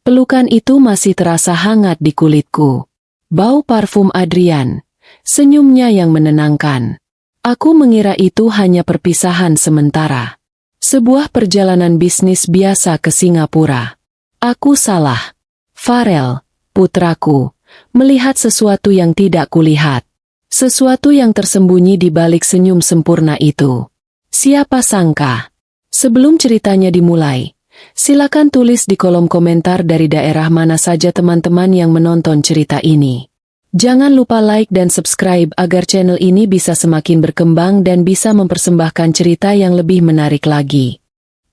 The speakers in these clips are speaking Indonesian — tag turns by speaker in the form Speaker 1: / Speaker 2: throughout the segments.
Speaker 1: Pelukan itu masih terasa hangat di kulitku. Bau parfum Adrian, senyumnya yang menenangkan. Aku mengira itu hanya perpisahan sementara. Sebuah perjalanan bisnis biasa ke Singapura. Aku salah. Farel, putraku, melihat sesuatu yang tidak kulihat. Sesuatu yang tersembunyi di balik senyum sempurna itu. Siapa sangka? Sebelum ceritanya dimulai, silakan tulis di kolom komentar dari daerah mana saja teman-teman yang menonton cerita ini. Jangan lupa like dan subscribe agar channel ini bisa semakin berkembang dan bisa mempersembahkan cerita yang lebih menarik lagi.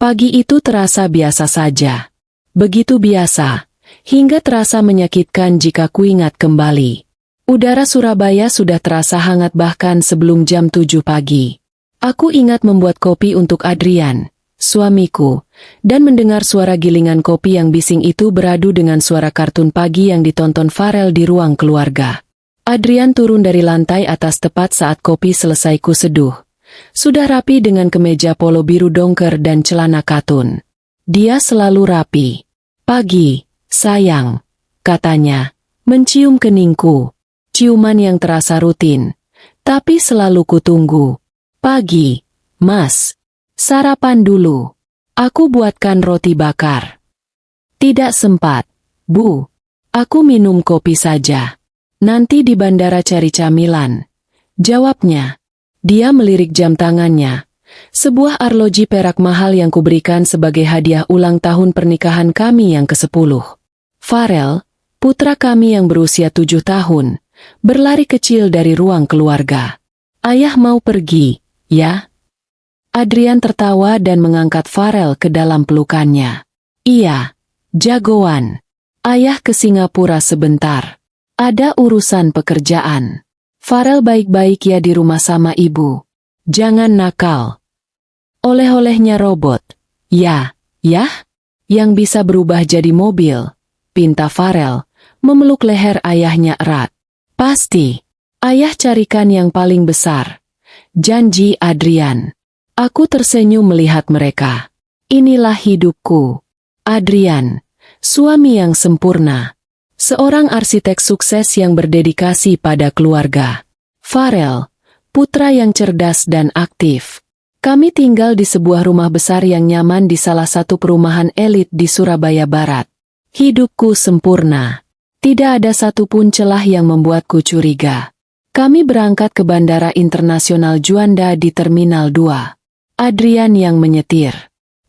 Speaker 1: Pagi itu terasa biasa saja. Begitu biasa, hingga terasa menyakitkan jika kuingat kembali. Udara Surabaya sudah terasa hangat bahkan sebelum jam 7 pagi. Aku ingat membuat kopi untuk Adrian, suamiku, dan mendengar suara gilingan kopi yang bising itu beradu dengan suara kartun pagi yang ditonton Farel di ruang keluarga. Adrian turun dari lantai atas tepat saat kopi selesai kuseduh. Sudah rapi dengan kemeja polo biru dongker dan celana katun. Dia selalu rapi. "Pagi, sayang," katanya, mencium keningku. Ciuman yang terasa rutin, tapi selalu kutunggu. "Pagi, Mas. Sarapan dulu. Aku buatkan roti bakar." "Tidak sempat, Bu. Aku minum kopi saja. Nanti di bandara cari camilan," jawabnya. Dia melirik jam tangannya. Sebuah arloji perak mahal yang kuberikan sebagai hadiah ulang tahun pernikahan kami yang ke-10. Farel, putra kami yang berusia 7 tahun, berlari kecil dari ruang keluarga. "Ayah mau pergi, ya?" Adrian tertawa dan mengangkat Farel ke dalam pelukannya. "Iya, jagoan. Ayah ke Singapura sebentar. Ada urusan pekerjaan. Farel baik-baik ya di rumah sama ibu. Jangan nakal." "Oleh-olehnya robot." "Ya, ya? Yang bisa berubah jadi mobil," pinta Farel, memeluk leher ayahnya erat. "Pasti. Ayah carikan yang paling besar," janji Adrian. Aku tersenyum melihat mereka. Inilah hidupku. Adrian, suami yang sempurna. Seorang arsitek sukses yang berdedikasi pada keluarga. Farel, putra yang cerdas dan aktif. Kami tinggal di sebuah rumah besar yang nyaman di salah satu perumahan elit di Surabaya Barat. Hidupku sempurna. Tidak ada satupun celah yang membuatku curiga. Kami berangkat ke Bandara Internasional Juanda di Terminal 2. Adrian yang menyetir.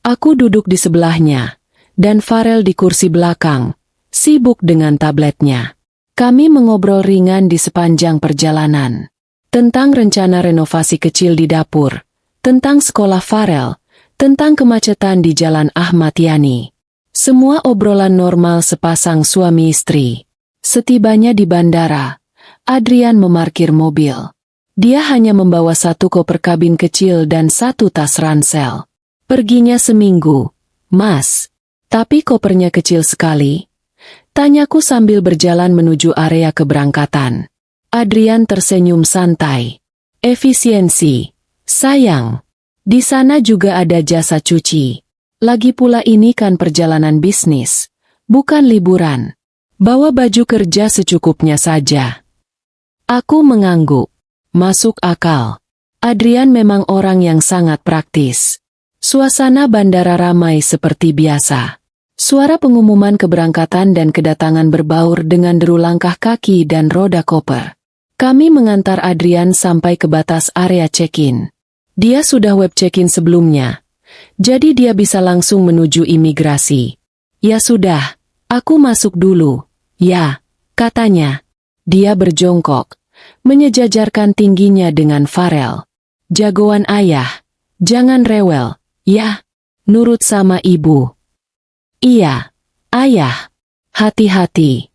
Speaker 1: Aku duduk di sebelahnya, dan Farel di kursi belakang, sibuk dengan tabletnya. Kami mengobrol ringan di sepanjang perjalanan. Tentang rencana renovasi kecil di dapur, tentang sekolah Farel, tentang kemacetan di Jalan Ahmad Yani. Semua obrolan normal sepasang suami istri. Setibanya di bandara, Adrian memarkir mobil. Dia hanya membawa satu koper kabin kecil dan satu tas ransel. "Perginya seminggu, Mas. Tapi kopernya kecil sekali?" tanyaku sambil berjalan menuju area keberangkatan. Adrian tersenyum santai. "Efisiensi, sayang. Di sana juga ada jasa cuci. Lagi pula ini kan perjalanan bisnis, bukan liburan. Bawa baju kerja secukupnya saja." Aku mengangguk. Masuk akal. Adrian memang orang yang sangat praktis. Suasana bandara ramai seperti biasa. Suara pengumuman keberangkatan dan kedatangan berbaur dengan deru langkah kaki dan roda koper. Kami mengantar Adrian sampai ke batas area check-in. Dia sudah web check-in sebelumnya, jadi dia bisa langsung menuju imigrasi. "Ya sudah, aku masuk dulu." "Ya," katanya. Dia berjongkok, menyejajarkan tingginya dengan Farel. "Jagoan ayah, jangan rewel, ya. Nurut sama ibu." "Iya, ayah. Hati-hati."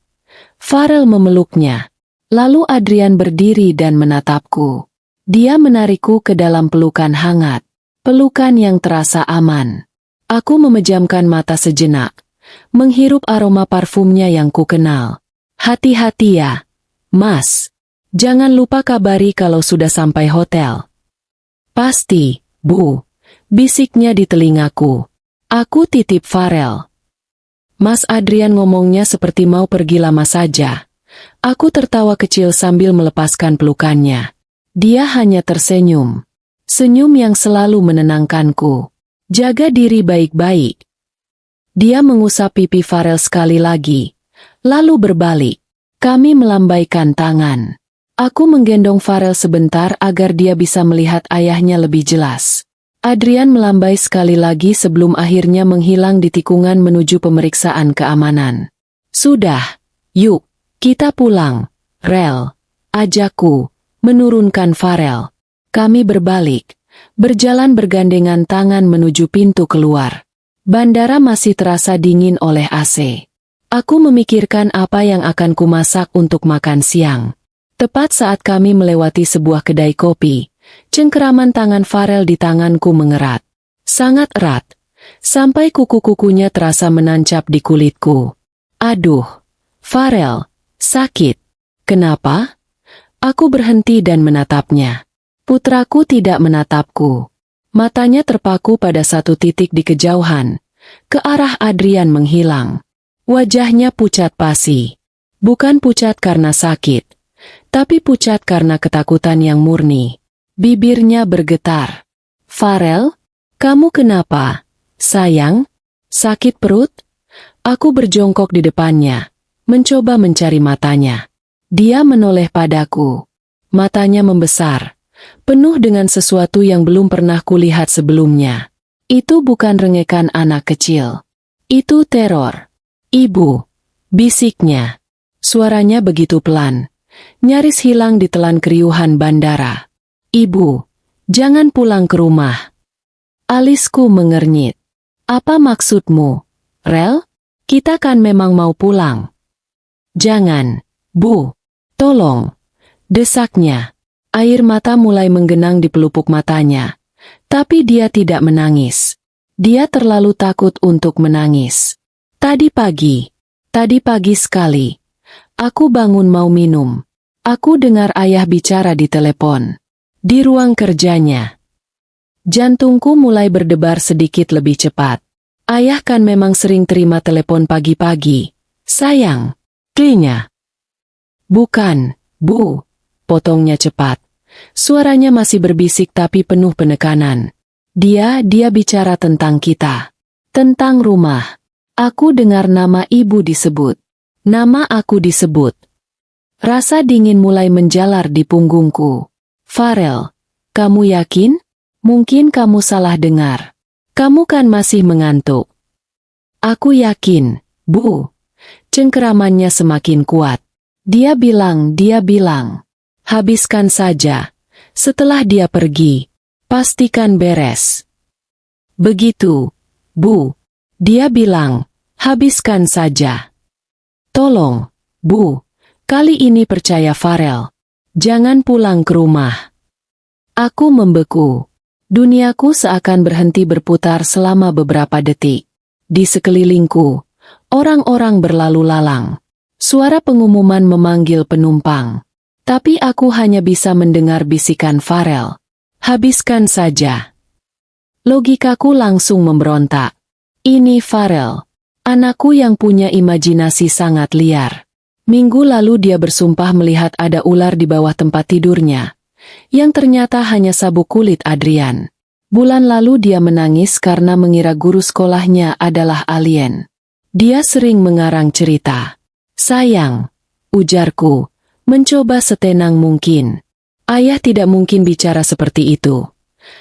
Speaker 1: Farel memeluknya. Lalu Adrian berdiri dan menatapku. Dia menarikku ke dalam pelukan hangat. Pelukan yang terasa aman. Aku memejamkan mata sejenak, menghirup aroma parfumnya yang kukenal. "Hati-hati ya, Mas. Jangan lupa kabari kalau sudah sampai hotel." "Pasti, Bu," bisiknya di telingaku. Aku titip Farel. Mas Adrian ngomongnya seperti mau pergi lama saja. Aku tertawa kecil sambil melepaskan pelukannya. Dia hanya tersenyum. Senyum yang selalu menenangkanku. Jaga diri baik-baik. Dia mengusap pipi Farel sekali lagi. Lalu berbalik. Kami melambaikan tangan. Aku menggendong Farel sebentar agar dia bisa melihat ayahnya lebih jelas. Adrian melambai sekali lagi sebelum akhirnya menghilang di tikungan menuju pemeriksaan keamanan. Sudah, yuk, kita pulang. Rel, ajakku, menurunkan Farel. Kami berbalik, berjalan bergandengan tangan menuju pintu keluar. Bandara masih terasa dingin oleh AC. Aku memikirkan apa yang akan kumasak untuk makan siang. Tepat saat kami melewati sebuah kedai kopi, cengkeraman tangan Farel di tanganku mengerat. Sangat erat, sampai kuku-kukunya terasa menancap di kulitku. Aduh, Farel, sakit. Kenapa? Aku berhenti dan menatapnya. Putraku tidak menatapku. Matanya terpaku pada satu titik di kejauhan, ke arah Adrian menghilang. Wajahnya pucat pasi. Bukan pucat karena sakit, tapi pucat karena ketakutan yang murni. Bibirnya bergetar. Farel, kamu kenapa? Sayang, sakit perut? Aku berjongkok di depannya, mencoba mencari matanya. Dia menoleh padaku. Matanya membesar, penuh dengan sesuatu yang belum pernah kulihat sebelumnya. Itu bukan rengekan anak kecil. Itu teror. Ibu, bisiknya. Suaranya begitu pelan, nyaris hilang ditelan keriuhan bandara. Ibu, jangan pulang ke rumah. Alisku mengernyit. Apa maksudmu, Rel? Kita kan memang mau pulang. Jangan, Bu. Tolong. Desaknya. Air mata mulai menggenang di pelupuk matanya. Tapi dia tidak menangis. Dia terlalu takut untuk menangis. Tadi pagi sekali. Aku bangun mau minum. Aku dengar ayah bicara di telepon. Di ruang kerjanya. Jantungku mulai berdebar sedikit lebih cepat. Ayah kan memang sering terima telepon pagi-pagi. Sayang. Klinya. Bukan, Bu. Potongnya cepat. Suaranya masih berbisik tapi penuh penekanan. Dia bicara tentang kita. Tentang rumah. Aku dengar nama ibu disebut. Nama aku disebut. Rasa dingin mulai menjalar di punggungku. Farel, kamu yakin? Mungkin kamu salah dengar. Kamu kan masih mengantuk. Aku yakin, Bu. Cengkeramannya semakin kuat. Dia bilang. Habiskan saja. Setelah dia pergi, pastikan beres. Begitu, Bu. Dia bilang, habiskan saja. Tolong, Bu, kali ini percaya Farel. Jangan pulang ke rumah. Aku membeku. Duniaku seakan berhenti berputar selama beberapa detik. Di sekelilingku, orang-orang berlalu lalang. Suara pengumuman memanggil penumpang. Tapi aku hanya bisa mendengar bisikan Farel. Habiskan saja. Logikaku langsung memberontak. Ini Farel. Anakku yang punya imajinasi sangat liar. Minggu lalu dia bersumpah melihat ada ular di bawah tempat tidurnya, yang ternyata hanya sabuk kulit Adrian. Bulan lalu dia menangis karena mengira guru sekolahnya adalah alien. Dia sering mengarang cerita. Sayang, ujarku, mencoba setenang mungkin. Ayah tidak mungkin bicara seperti itu.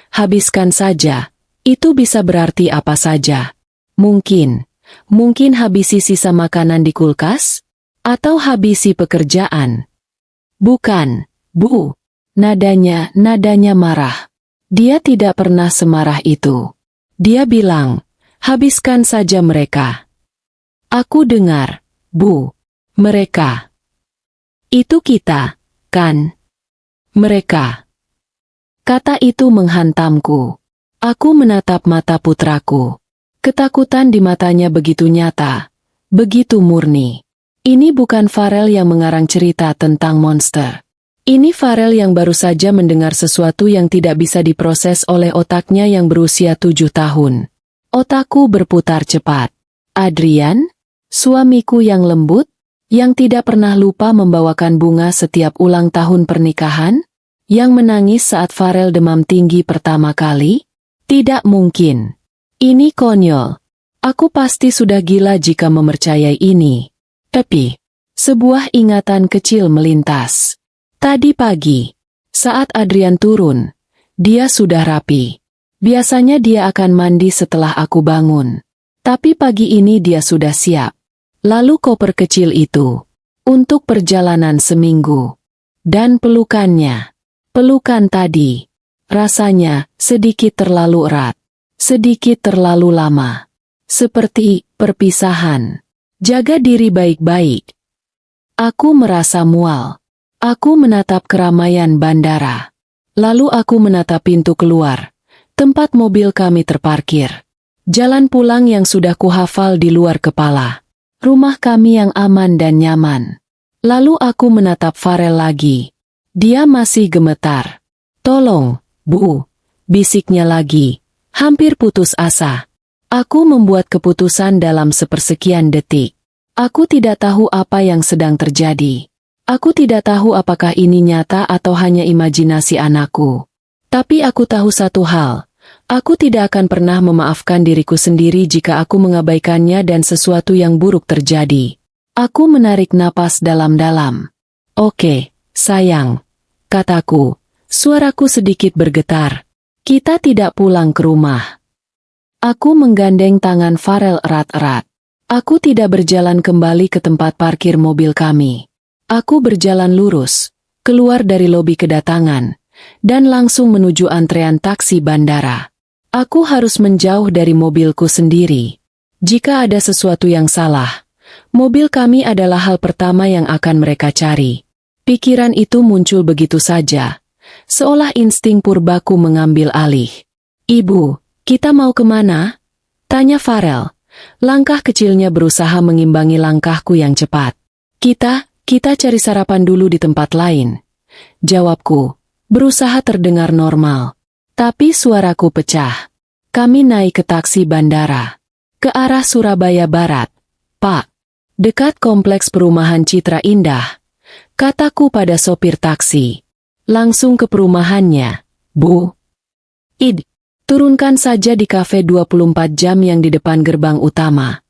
Speaker 1: Habiskan saja, itu bisa berarti apa saja. Mungkin habisi sisa makanan di kulkas? Atau habisi pekerjaan? Bukan, Bu. Nadanya marah. Dia tidak pernah semarah itu. Dia bilang, habiskan saja mereka. Aku dengar, Bu. Mereka. Itu kita, kan? Mereka. Kata itu menghantamku. Aku menatap mata putraku. Ketakutan di matanya begitu nyata, begitu murni. Ini bukan Farel yang mengarang cerita tentang monster. Ini Farel yang baru saja mendengar sesuatu yang tidak bisa diproses oleh otaknya yang berusia 7 tahun. Otakku berputar cepat. Adrian? Suamiku yang lembut, yang tidak pernah lupa membawakan bunga setiap ulang tahun pernikahan, yang menangis saat Farel demam tinggi pertama kali? Tidak mungkin. Ini konyol. Aku pasti sudah gila jika mempercayai ini. Tapi, sebuah ingatan kecil melintas. Tadi pagi, saat Adrian turun, dia sudah rapi. Biasanya dia akan mandi setelah aku bangun. Tapi pagi ini dia sudah siap. Lalu koper kecil itu, untuk perjalanan seminggu. Dan pelukannya. Pelukan tadi, rasanya sedikit terlalu erat. Sedikit terlalu lama. Seperti perpisahan. Jaga diri baik-baik. Aku merasa mual. Aku menatap keramaian bandara. Lalu aku menatap pintu keluar. Tempat mobil kami terparkir. Jalan pulang yang sudah kuhafal di luar kepala. Rumah kami yang aman dan nyaman. Lalu aku menatap Farel lagi. Dia masih gemetar. Tolong, Bu, bisiknya lagi. Hampir putus asa. Aku membuat keputusan dalam sepersekian detik. Aku tidak tahu apa yang sedang terjadi. Aku tidak tahu apakah ini nyata atau hanya imajinasi anakku. Tapi aku tahu satu hal. Aku tidak akan pernah memaafkan diriku sendiri jika aku mengabaikannya dan sesuatu yang buruk terjadi. Aku menarik napas dalam-dalam. Oke, sayang, kataku. Suaraku sedikit bergetar. Kita tidak pulang ke rumah. Aku menggandeng tangan Farel erat-erat. Aku tidak berjalan kembali ke tempat parkir mobil kami. Aku berjalan lurus, keluar dari lobi kedatangan, dan langsung menuju antrean taksi bandara. Aku harus menjauh dari mobilku sendiri. Jika ada sesuatu yang salah, mobil kami adalah hal pertama yang akan mereka cari. Pikiran itu muncul begitu saja, seolah insting purbaku mengambil alih. Ibu, kita mau kemana? Tanya Farel. Langkah kecilnya berusaha mengimbangi langkahku yang cepat. Kita cari sarapan dulu di tempat lain. Jawabku, berusaha terdengar normal. Tapi suaraku pecah. Kami naik ke taksi bandara. Ke arah Surabaya Barat. Pak, dekat kompleks perumahan Citra Indah. Kataku pada sopir taksi. Langsung ke perumahannya, Bu. Turunkan saja di kafe 24 jam yang di depan gerbang utama.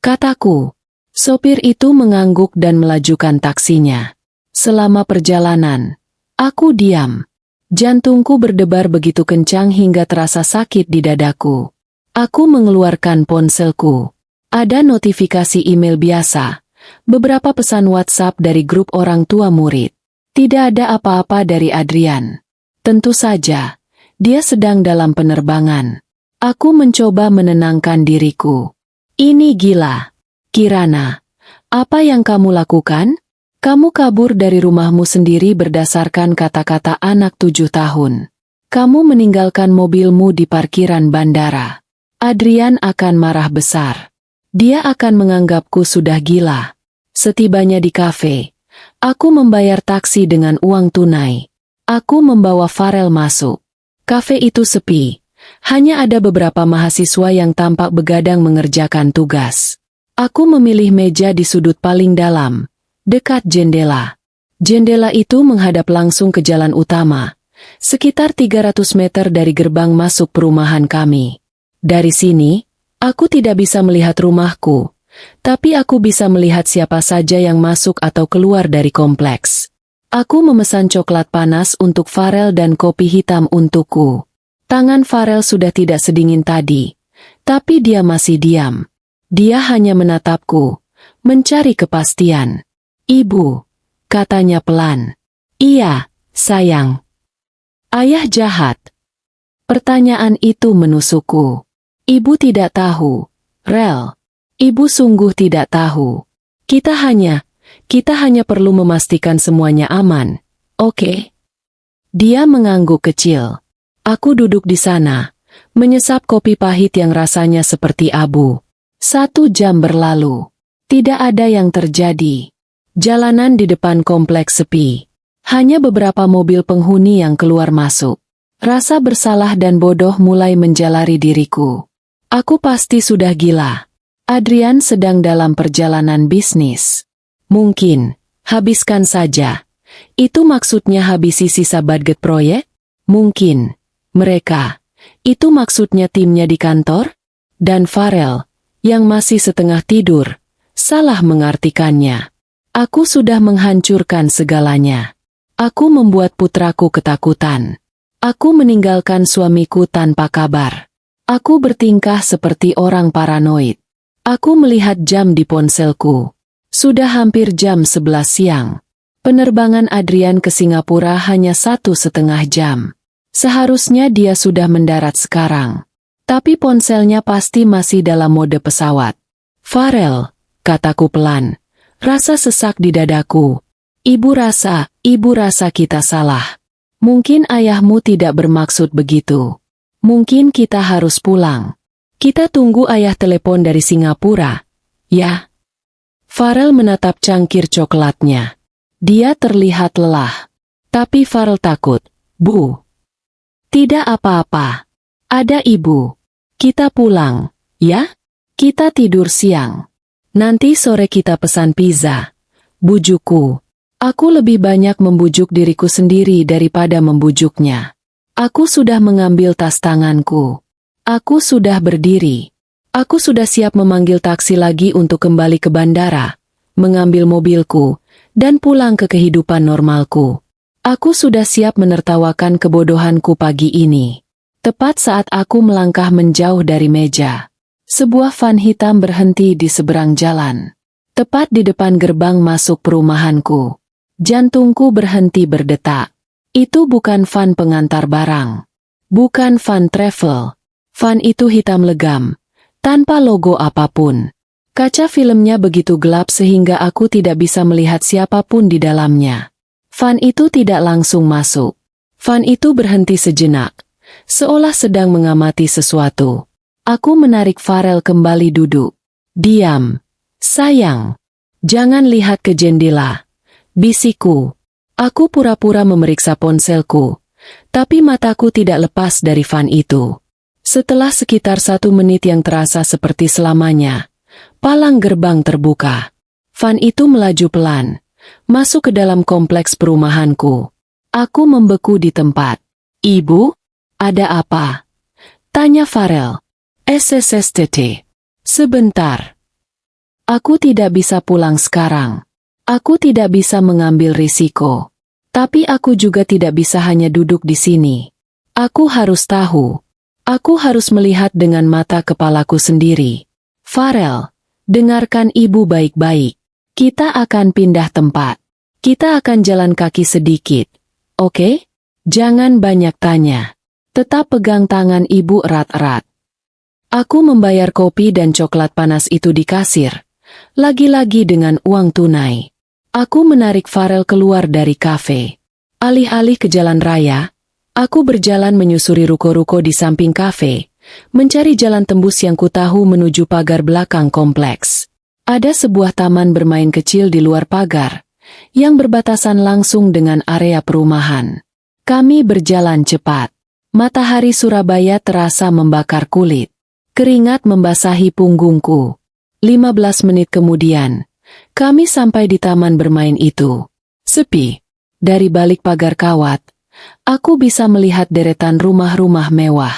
Speaker 1: Kataku. Sopir itu mengangguk dan melajukan taksinya. Selama perjalanan, aku diam. Jantungku berdebar begitu kencang hingga terasa sakit di dadaku. Aku mengeluarkan ponselku. Ada notifikasi email biasa. Beberapa pesan WhatsApp dari grup orang tua murid. Tidak ada apa-apa dari Adrian. Tentu saja, dia sedang dalam penerbangan. Aku mencoba menenangkan diriku. Ini gila. Kirana, apa yang kamu lakukan? Kamu kabur dari rumahmu sendiri berdasarkan kata-kata anak 7 tahun. Kamu meninggalkan mobilmu di parkiran bandara. Adrian akan marah besar. Dia akan menganggapku sudah gila. Setibanya di kafe, aku membayar taksi dengan uang tunai. Aku membawa Farel masuk. Kafe itu sepi. Hanya ada beberapa mahasiswa yang tampak begadang mengerjakan tugas. Aku memilih meja di sudut paling dalam, dekat jendela. Jendela itu menghadap langsung ke jalan utama, sekitar 300 meter dari gerbang masuk perumahan kami. Dari sini, aku tidak bisa melihat rumahku, tapi aku bisa melihat siapa saja yang masuk atau keluar dari kompleks. Aku memesan coklat panas untuk Farel dan kopi hitam untukku. Tangan Farel sudah tidak sedingin tadi, tapi dia masih diam. Dia hanya menatapku, mencari kepastian. Ibu, katanya pelan. Iya, sayang. Ayah jahat. Pertanyaan itu menusukku. Ibu tidak tahu, Rel. Ibu sungguh tidak tahu. Kita hanya perlu memastikan semuanya aman, oke? Dia mengangguk kecil. Aku duduk di sana, menyesap kopi pahit yang rasanya seperti abu. 1 jam berlalu. Tidak ada yang terjadi. Jalanan di depan kompleks sepi. Hanya beberapa mobil penghuni yang keluar masuk. Rasa bersalah dan bodoh mulai menjalari diriku. Aku pasti sudah gila. Adrian sedang dalam perjalanan bisnis. Mungkin, habiskan saja. Itu maksudnya habisi sisa budget proyek? Mungkin. Mereka. Itu maksudnya timnya di kantor? Dan Farel, yang masih setengah tidur, salah mengartikannya. Aku sudah menghancurkan segalanya. Aku membuat putraku ketakutan. Aku meninggalkan suamiku tanpa kabar. Aku bertingkah seperti orang paranoid. Aku melihat jam di ponselku. Sudah hampir jam 11 siang. Penerbangan Adrian ke Singapura hanya 1,5 jam. Seharusnya dia sudah mendarat sekarang. Tapi ponselnya pasti masih dalam mode pesawat. Farel, kataku pelan. Rasa sesak di dadaku. Ibu rasa kita salah. Mungkin ayahmu tidak bermaksud begitu. Mungkin kita harus pulang. Kita tunggu ayah telepon dari Singapura, ya? Farel menatap cangkir coklatnya. Dia terlihat lelah. Tapi Farel takut. Bu. Tidak apa-apa. Ada ibu. Kita pulang, ya? Kita tidur siang. Nanti sore kita pesan pizza. Bujukku. Aku lebih banyak membujuk diriku sendiri daripada membujuknya. Aku sudah mengambil tas tanganku. Aku sudah berdiri. Aku sudah siap memanggil taksi lagi untuk kembali ke bandara, mengambil mobilku, dan pulang ke kehidupan normalku. Aku sudah siap menertawakan kebodohanku pagi ini. Tepat saat aku melangkah menjauh dari meja, sebuah van hitam berhenti di seberang jalan. Tepat di depan gerbang masuk perumahanku. Jantungku berhenti berdetak. Itu bukan van pengantar barang. Bukan van travel. Van itu hitam legam, tanpa logo apapun. Kaca filmnya begitu gelap sehingga aku tidak bisa melihat siapapun di dalamnya. Van itu tidak langsung masuk. Van itu berhenti sejenak, seolah sedang mengamati sesuatu. Aku menarik Farel kembali duduk. Diam. Sayang. Jangan lihat ke jendela. Bisikku. Aku pura-pura memeriksa ponselku, tapi mataku tidak lepas dari van itu. Setelah sekitar 1 menit yang terasa seperti selamanya, palang gerbang terbuka. Van itu melaju pelan, masuk ke dalam kompleks perumahanku. Aku membeku di tempat. Ibu? Ada apa? Tanya Farel. SSSTT. Sebentar. Aku tidak bisa pulang sekarang. Aku tidak bisa mengambil risiko. Tapi aku juga tidak bisa hanya duduk di sini. Aku harus tahu. Aku harus melihat dengan mata kepalaku sendiri. Farel, dengarkan ibu baik-baik. Kita akan pindah tempat. Kita akan jalan kaki sedikit. Oke? Jangan banyak tanya. Tetap pegang tangan ibu erat-erat. Aku membayar kopi dan coklat panas itu di kasir. Lagi-lagi dengan uang tunai. Aku menarik Farel keluar dari kafe. Alih-alih ke jalan raya, aku berjalan menyusuri ruko-ruko di samping kafe, mencari jalan tembus yang kutahu menuju pagar belakang kompleks. Ada sebuah taman bermain kecil di luar pagar, yang berbatasan langsung dengan area perumahan. Kami berjalan cepat. Matahari Surabaya terasa membakar kulit. Keringat membasahi punggungku. 15 menit kemudian, kami sampai di taman bermain itu. Sepi. Dari balik pagar kawat, aku bisa melihat deretan rumah-rumah mewah.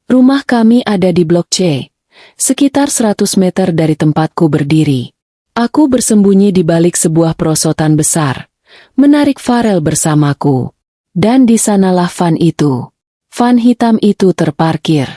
Speaker 1: Rumah kami ada di Blok C, sekitar 100 meter dari tempatku berdiri. Aku bersembunyi di balik sebuah perosotan besar, menarik Farel bersamaku. Dan di sanalah van itu. Van hitam itu terparkir.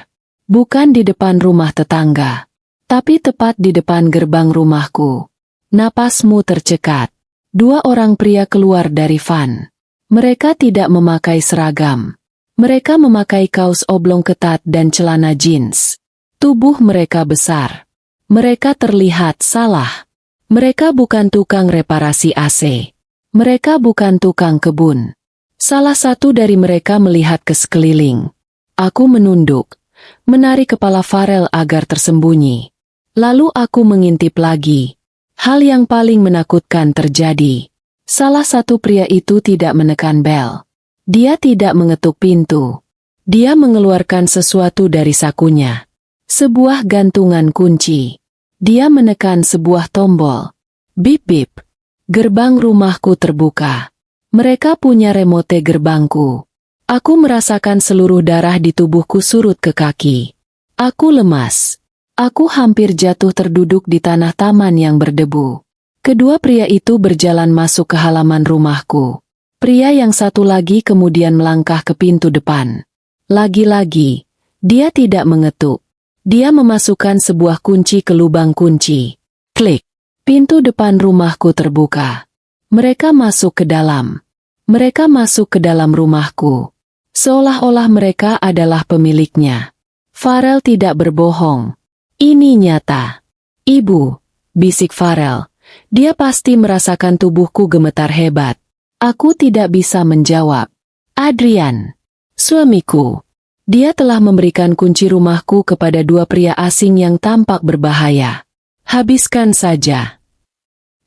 Speaker 1: Bukan di depan rumah tetangga, tapi tepat di depan gerbang rumahku. Napasmu tercekat. 2 orang pria keluar dari van. Mereka tidak memakai seragam. Mereka memakai kaos oblong ketat dan celana jeans. Tubuh mereka besar. Mereka terlihat salah. Mereka bukan tukang reparasi AC. Mereka bukan tukang kebun. Salah satu dari mereka melihat ke sekeliling. Aku menunduk, menarik kepala Farel agar tersembunyi. Lalu aku mengintip lagi. Hal yang paling menakutkan terjadi. Salah satu pria itu tidak menekan bel. Dia tidak mengetuk pintu. Dia mengeluarkan sesuatu dari sakunya. Sebuah gantungan kunci. Dia menekan sebuah tombol. Bip-bip. Gerbang rumahku terbuka. Mereka punya remote gerbangku. Aku merasakan seluruh darah di tubuhku surut ke kaki. Aku lemas. Aku hampir jatuh terduduk di tanah taman yang berdebu. Kedua pria itu berjalan masuk ke halaman rumahku. Pria yang satu lagi kemudian melangkah ke pintu depan. Lagi-lagi, dia tidak mengetuk. Dia memasukkan sebuah kunci ke lubang kunci. Klik. Pintu depan rumahku terbuka. Mereka masuk ke dalam. Mereka masuk ke dalam rumahku. Seolah-olah mereka adalah pemiliknya. Farel tidak berbohong. Ini nyata. Ibu, bisik Farel. Dia pasti merasakan tubuhku gemetar hebat. Aku tidak bisa menjawab. Adrian, suamiku. Dia telah memberikan kunci rumahku kepada dua pria asing yang tampak berbahaya. Habiskan saja.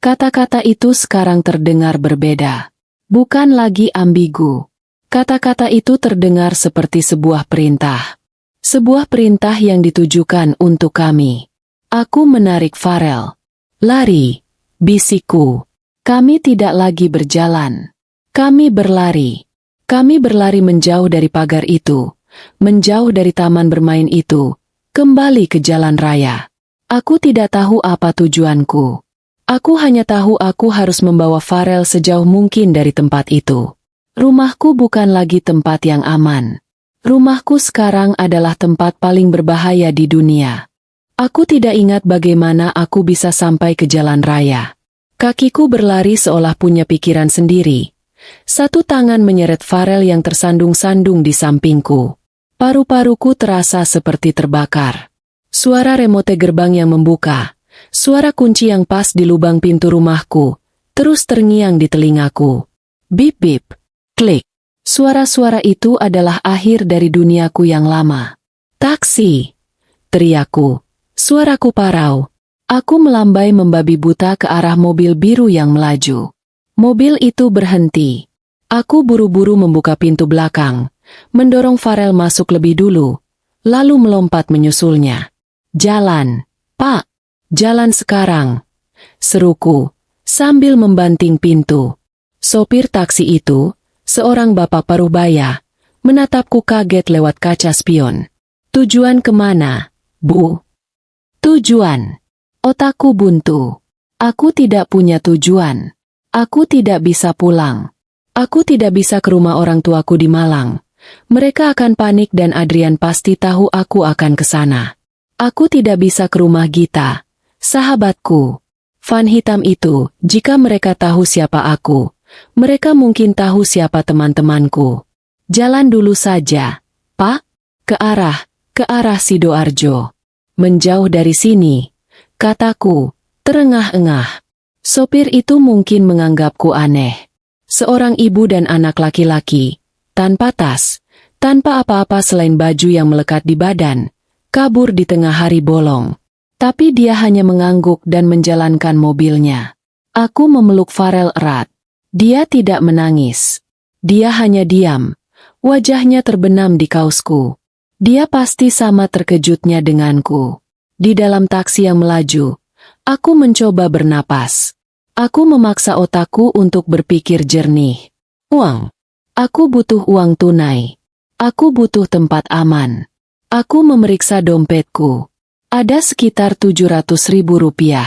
Speaker 1: Kata-kata itu sekarang terdengar berbeda. Bukan lagi ambigu. Kata-kata itu terdengar seperti sebuah perintah. Sebuah perintah yang ditujukan untuk kami. Aku menarik Farel. Lari, bisikku. Kami tidak lagi berjalan. Kami berlari. Kami berlari menjauh dari pagar itu. Menjauh dari taman bermain itu. Kembali ke jalan raya. Aku tidak tahu apa tujuanku. Aku hanya tahu aku harus membawa Farel sejauh mungkin dari tempat itu. Rumahku bukan lagi tempat yang aman. Rumahku sekarang adalah tempat paling berbahaya di dunia. Aku tidak ingat bagaimana aku bisa sampai ke jalan raya. Kakiku berlari seolah punya pikiran sendiri. Satu tangan menyeret Farel yang tersandung-sandung di sampingku. Paru-paruku terasa seperti terbakar. Suara remote gerbang yang membuka, suara kunci yang pas di lubang pintu rumahku, terus terngiang di telingaku. Bip-bip, klik. Suara-suara itu adalah akhir dari duniaku yang lama. Taksi! Teriakku. Suaraku parau. Aku melambai membabi buta ke arah mobil biru yang melaju. Mobil itu berhenti. Aku buru-buru membuka pintu belakang, mendorong Farel masuk lebih dulu, lalu melompat menyusulnya. Jalan, Pak. Jalan sekarang. Seruku, sambil membanting pintu. Sopir taksi itu, seorang bapak parubaya, menatapku kaget lewat kaca spion. Tujuan kemana, Bu? Tujuan. Otakku buntu. Aku tidak punya tujuan. Aku tidak bisa pulang. Aku tidak bisa ke rumah orang tuaku di Malang. Mereka akan panik dan Adrian pasti tahu aku akan ke sana. Aku tidak bisa ke rumah Gita, sahabatku. Van hitam itu, jika mereka tahu siapa aku, mereka mungkin tahu siapa teman-temanku. Jalan dulu saja, Pak. Ke arah Sidoarjo. Menjauh dari sini, kataku, terengah-engah. Sopir itu mungkin menganggapku aneh. Seorang ibu dan anak laki-laki, tanpa tas, tanpa apa-apa selain baju yang melekat di badan, kabur di tengah hari bolong. Tapi dia hanya mengangguk dan menjalankan mobilnya. Aku memeluk Farel erat. Dia tidak menangis. Dia hanya diam. Wajahnya terbenam di kaosku. Dia pasti sama terkejutnya denganku. Di dalam taksi yang melaju, aku mencoba bernapas. Aku memaksa otakku untuk berpikir jernih. Uang. Aku butuh uang tunai. Aku butuh tempat aman. Aku memeriksa dompetku. Ada sekitar 700.000 rupiah.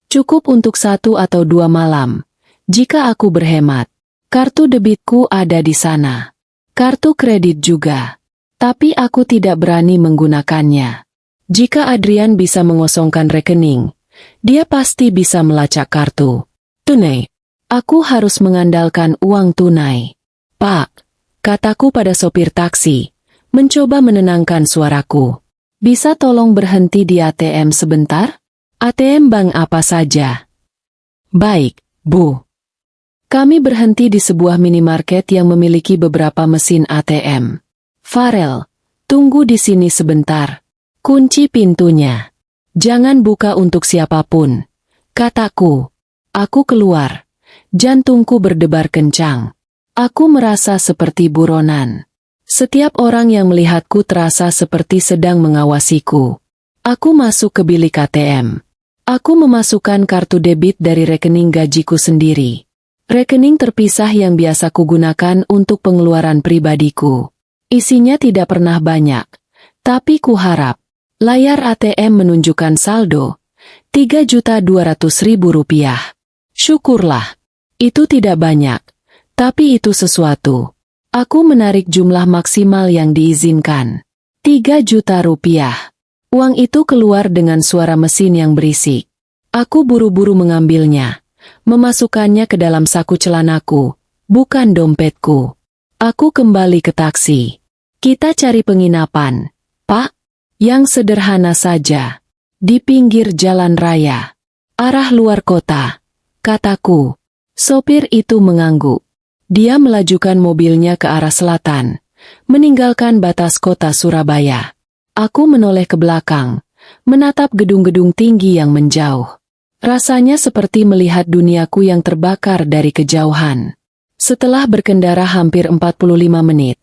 Speaker 1: Cukup untuk 1 atau 2 malam. Jika aku berhemat. Kartu debitku ada di sana. Kartu kredit juga. Tapi aku tidak berani menggunakannya. Jika Adrian bisa mengosongkan rekening, dia pasti bisa melacak kartu. Tunai. Aku harus mengandalkan uang tunai. Pak, kataku pada sopir taksi, mencoba menenangkan suaraku. Bisa tolong berhenti di ATM sebentar? ATM bank apa saja? Baik, Bu. Kami berhenti di sebuah minimarket yang memiliki beberapa mesin ATM. Farel, tunggu di sini sebentar. Kunci pintunya. Jangan buka untuk siapapun. Kataku. Aku keluar. Jantungku berdebar kencang. Aku merasa seperti buronan. Setiap orang yang melihatku terasa seperti sedang mengawasiku. Aku masuk ke bilik ATM. Aku memasukkan kartu debit dari rekening gajiku sendiri. Rekening terpisah yang biasa kugunakan untuk pengeluaran pribadiku. Isinya tidak pernah banyak, tapi kuharap layar ATM menunjukkan saldo Rp3.200.000. Syukurlah, itu tidak banyak, tapi itu sesuatu. Aku menarik jumlah maksimal yang diizinkan. Rp3.000.000. Uang itu keluar dengan suara mesin yang berisik. Aku buru-buru mengambilnya, memasukkannya ke dalam saku celanaku, bukan dompetku. Aku kembali ke taksi. Kita cari penginapan, Pak, yang sederhana saja. Di pinggir jalan raya. Arah luar kota, kataku. Sopir itu mengangguk. Dia melajukan mobilnya ke arah selatan, meninggalkan batas kota Surabaya. Aku menoleh ke belakang, menatap gedung-gedung tinggi yang menjauh. Rasanya seperti melihat duniaku yang terbakar dari kejauhan. Setelah berkendara hampir 45 menit,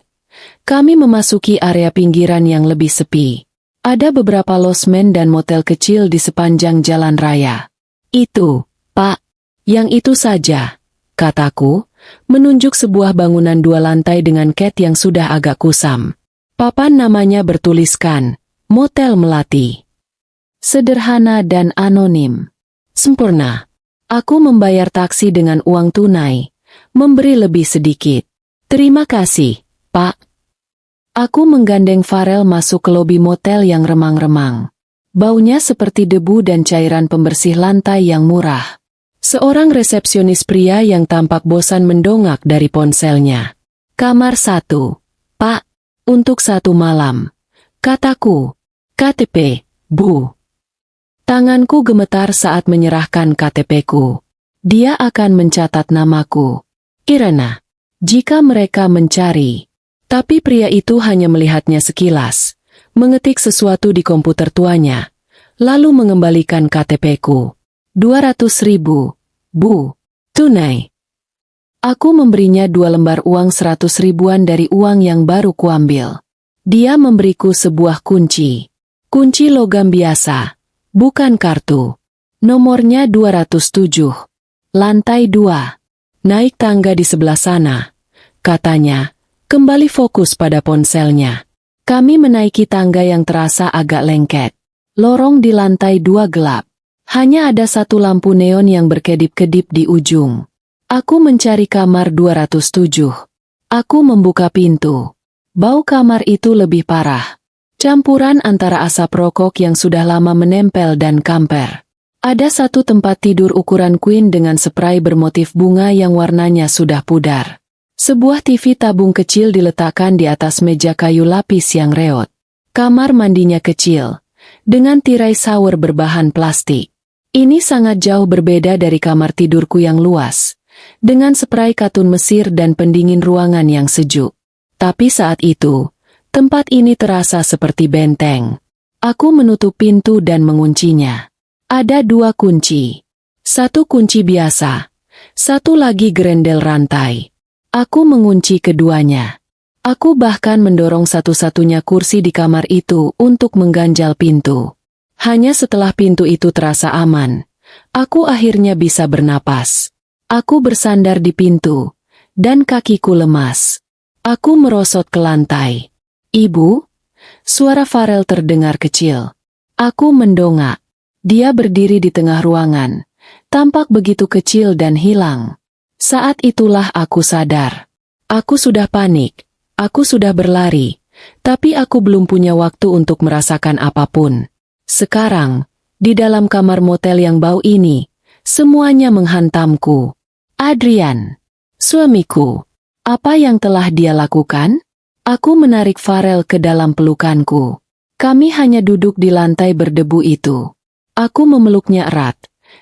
Speaker 1: kami memasuki area pinggiran yang lebih sepi. Ada beberapa losmen dan motel kecil di sepanjang jalan raya. Itu, Pak, yang itu saja, kataku, menunjuk sebuah bangunan 2 lantai dengan cat yang sudah agak kusam. Papan namanya bertuliskan, Motel Melati. Sederhana dan anonim. Sempurna. Aku membayar taksi dengan uang tunai, memberi lebih sedikit. Terima kasih, Pak. Aku menggandeng Farel masuk ke lobi motel yang remang-remang. Baunya seperti debu dan cairan pembersih lantai yang murah. Seorang resepsionis pria yang tampak bosan mendongak dari ponselnya. Kamar 1, Pak. Untuk 1 malam. Kataku. KTP, Bu. Tanganku gemetar saat menyerahkan KTP-ku. Dia akan mencatat namaku. Irena. Jika mereka mencari. Tapi pria itu hanya melihatnya sekilas. Mengetik sesuatu di komputer tuanya. Lalu mengembalikan KTP-ku. 200.000, Bu. Tunai. Aku memberinya 2 lembar uang 100 ribuan dari uang yang baru kuambil. Dia memberiku sebuah kunci. Kunci logam biasa, bukan kartu. Nomornya 207. Lantai 2. Naik tangga di sebelah sana. Katanya, kembali fokus pada ponselnya. Kami menaiki tangga yang terasa agak lengket. Lorong di lantai 2 gelap. Hanya ada 1 lampu neon yang berkedip-kedip di ujung. Aku mencari kamar 207. Aku membuka pintu. Bau kamar itu lebih parah. Campuran antara asap rokok yang sudah lama menempel dan kamper. Ada 1 tempat tidur ukuran queen dengan spray bermotif bunga yang warnanya sudah pudar. Sebuah TV tabung kecil diletakkan di atas meja kayu lapis yang reot. Kamar mandinya kecil, dengan tirai shower berbahan plastik. Ini sangat jauh berbeda dari kamar tidurku yang luas, dengan spray katun Mesir dan pendingin ruangan yang sejuk. Tapi saat itu, tempat ini terasa seperti benteng. Aku menutup pintu dan menguncinya. Ada 2 kunci. 1 kunci biasa, 1 lagi gerendel rantai. Aku mengunci keduanya. Aku bahkan mendorong satu-satunya kursi di kamar itu untuk mengganjal pintu. Hanya setelah pintu itu terasa aman, aku akhirnya bisa bernapas. Aku bersandar di pintu, dan kakiku lemas. Aku merosot ke lantai. Ibu? Suara Farel terdengar kecil. Aku mendongak. Dia berdiri di tengah ruangan, tampak begitu kecil dan hilang. Saat itulah aku sadar. Aku sudah panik, aku sudah berlari, tapi aku belum punya waktu untuk merasakan apapun. Sekarang, di dalam kamar motel yang bau ini, semuanya menghantamku. Adrian, suamiku, apa yang telah dia lakukan? Aku menarik Farel ke dalam pelukanku. Kami hanya duduk di lantai berdebu itu. Aku memeluknya erat,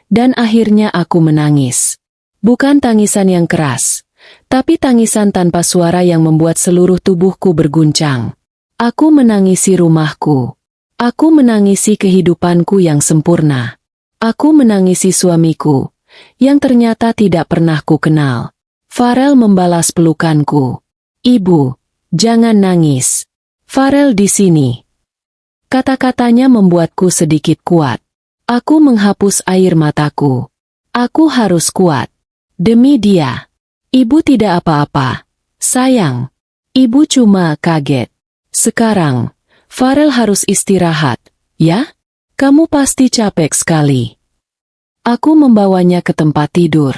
Speaker 1: dan akhirnya aku menangis. Bukan tangisan yang keras, tapi tangisan tanpa suara yang membuat seluruh tubuhku berguncang. Aku menangisi rumahku. Aku menangisi kehidupanku yang sempurna. Aku menangisi suamiku, yang ternyata tidak pernah ku kenal. Farel membalas pelukanku. Ibu, jangan nangis. Farel di sini. Kata-katanya membuatku sedikit kuat. Aku menghapus air mataku. Aku harus kuat. Demi dia. Ibu tidak apa-apa. Sayang. Ibu cuma kaget. Sekarang, Farel harus istirahat, ya? Kamu pasti capek sekali. Aku membawanya ke tempat tidur.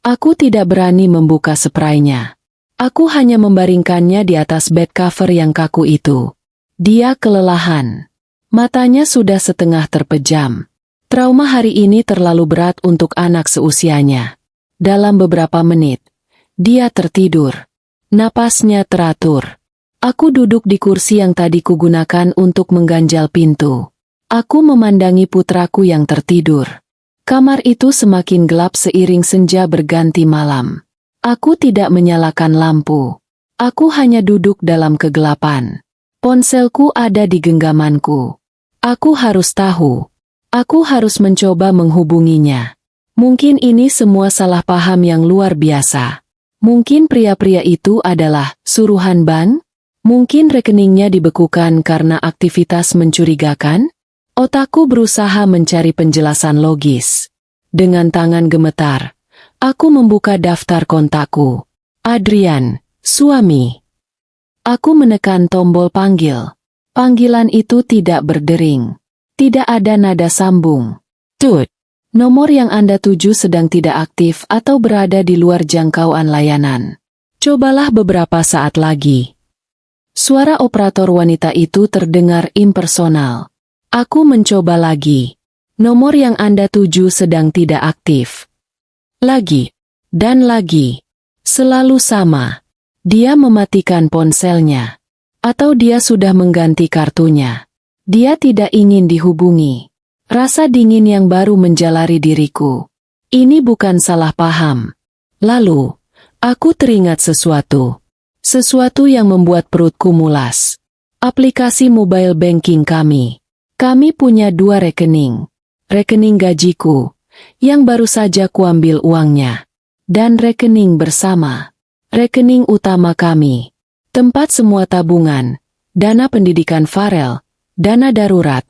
Speaker 1: Aku tidak berani membuka spraynya. Aku hanya membaringkannya di atas bed cover yang kaku itu. Dia kelelahan. Matanya sudah setengah terpejam. Trauma hari ini terlalu berat untuk anak seusianya. Dalam beberapa menit, dia tertidur. Napasnya teratur. Aku duduk di kursi yang tadi kugunakan untuk mengganjal pintu. Aku memandangi putraku yang tertidur. Kamar itu semakin gelap seiring senja berganti malam. Aku tidak menyalakan lampu. Aku hanya duduk dalam kegelapan. Ponselku ada di genggamanku. Aku harus tahu. Aku harus mencoba menghubunginya. Mungkin ini semua salah paham yang luar biasa. Mungkin pria-pria itu adalah suruhan bank? Mungkin rekeningnya dibekukan karena aktivitas mencurigakan? Otakku berusaha mencari penjelasan logis. Dengan tangan gemetar, aku membuka daftar kontakku. Adrian, suami. Aku menekan tombol panggil. Panggilan itu tidak berdering. Tidak ada nada sambung. Tut. Nomor yang Anda tuju sedang tidak aktif atau berada di luar jangkauan layanan. Cobalah beberapa saat lagi. Suara operator wanita itu terdengar impersonal. Aku mencoba lagi. Nomor yang Anda tuju sedang tidak aktif. Lagi. Dan lagi. Selalu sama. Dia mematikan ponselnya. Atau dia sudah mengganti kartunya. Dia tidak ingin dihubungi. Rasa dingin yang baru menjalari diriku. Ini bukan salah paham. Lalu, aku teringat sesuatu. Sesuatu yang membuat perutku mulas. Aplikasi mobile banking kami. Kami punya 2 rekening. Rekening gajiku, yang baru saja kuambil uangnya. Dan rekening bersama. Rekening utama kami. Tempat semua tabungan, dana pendidikan Farel, dana darurat,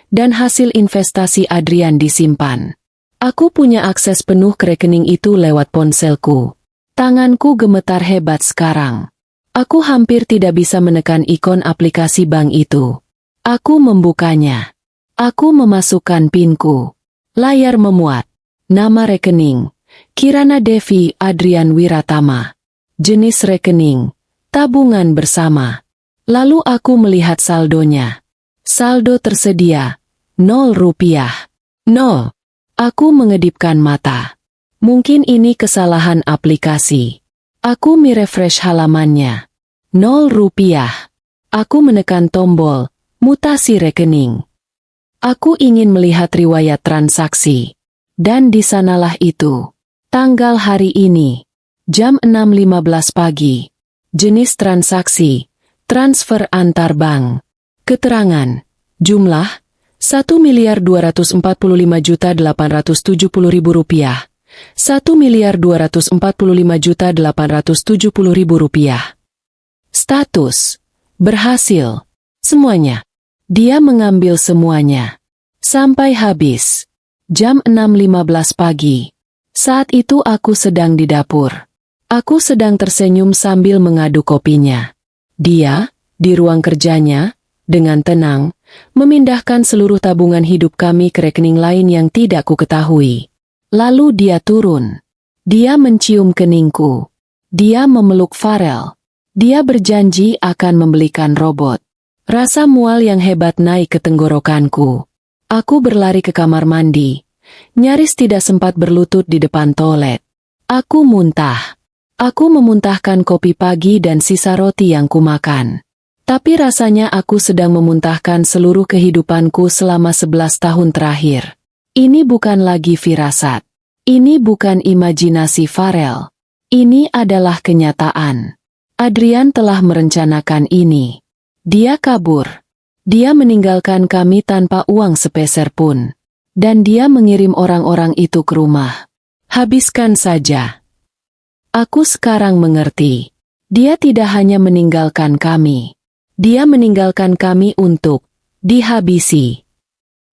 Speaker 1: dan hasil investasi Adrian disimpan. Aku punya akses penuh ke rekening itu lewat ponselku. Tanganku gemetar hebat sekarang. Aku hampir tidak bisa menekan ikon aplikasi bank itu. Aku membukanya. Aku memasukkan PIN-ku. Layar memuat. Nama rekening. Kirana Devi Adrian Wiratama. Jenis rekening. Tabungan bersama. Lalu aku melihat saldonya. Saldo tersedia, 0 rupiah. 0. Aku mengedipkan mata. Mungkin ini kesalahan aplikasi. Aku merefresh halamannya. 0 rupiah. Aku menekan tombol, mutasi rekening. Aku ingin melihat riwayat transaksi. Dan di sanalah itu. Tanggal hari ini. Jam 6.15 pagi. Jenis transaksi. Transfer antar bank. Keterangan, jumlah, 1.245.870.000 rupiah, 1.245.870.000 rupiah. Status, berhasil, semuanya. Dia mengambil semuanya. Sampai habis. Jam 6.15 pagi. Saat itu aku sedang di dapur. Aku sedang tersenyum sambil mengaduk kopinya. Dia, di ruang kerjanya, dengan tenang, memindahkan seluruh tabungan hidup kami ke rekening lain yang tidak kuketahui. Lalu dia turun. Dia mencium keningku. Dia memeluk Farel. Dia berjanji akan membelikan robot. Rasa mual yang hebat naik ke tenggorokanku. Aku berlari ke kamar mandi. Nyaris tidak sempat berlutut di depan toilet. Aku muntah. Aku memuntahkan kopi pagi dan sisa roti yang kumakan. Tapi rasanya aku sedang memuntahkan seluruh kehidupanku selama 11 tahun terakhir. Ini bukan lagi firasat. Ini bukan imajinasi Farel. Ini adalah kenyataan. Adrian telah merencanakan ini. Dia kabur. Dia meninggalkan kami tanpa uang sepeser pun. Dan dia mengirim orang-orang itu ke rumah. Habiskan saja. Aku sekarang mengerti. Dia tidak hanya meninggalkan kami. Dia meninggalkan kami untuk dihabisi.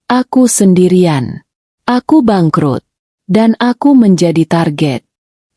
Speaker 1: Aku sendirian. Aku bangkrut. Dan aku menjadi target.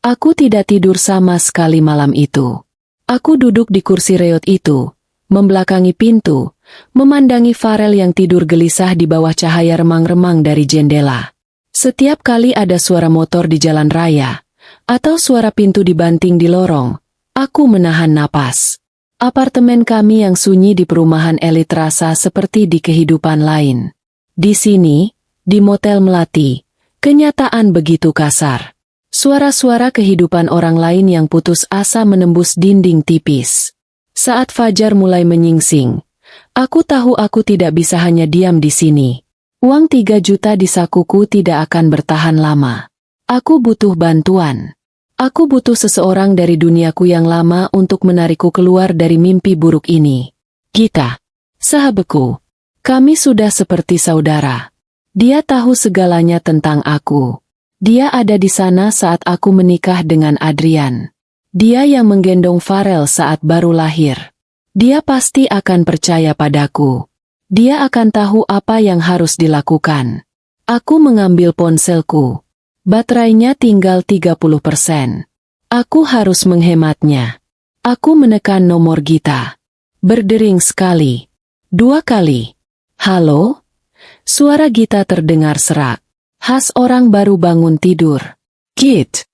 Speaker 1: Aku tidak tidur sama sekali malam itu. Aku duduk di kursi reot itu, membelakangi pintu, memandangi Farel yang tidur gelisah di bawah cahaya remang-remang dari jendela. Setiap kali ada suara motor di jalan raya, atau suara pintu dibanting di lorong, aku menahan napas. Apartemen kami yang sunyi di perumahan elit terasa seperti di kehidupan lain. Di sini, di Motel Melati, kenyataan begitu kasar. Suara-suara kehidupan orang lain yang putus asa menembus dinding tipis. Saat fajar mulai menyingsing, aku tahu aku tidak bisa hanya diam di sini. Uang 3 juta di sakuku tidak akan bertahan lama. Aku butuh bantuan. Aku butuh seseorang dari duniaku yang lama untuk menarikku keluar dari mimpi buruk ini. Gita, sahabatku, kami sudah seperti saudara. Dia tahu segalanya tentang aku. Dia ada di sana saat aku menikah dengan Adrian. Dia yang menggendong Farel saat baru lahir. Dia pasti akan percaya padaku. Dia akan tahu apa yang harus dilakukan. Aku mengambil ponselku. Baterainya tinggal 30%. Aku harus menghematnya. Aku menekan nomor Gita. Berdering sekali. 2 kali. Halo? Suara Gita terdengar serak. Khas orang baru bangun tidur. Git.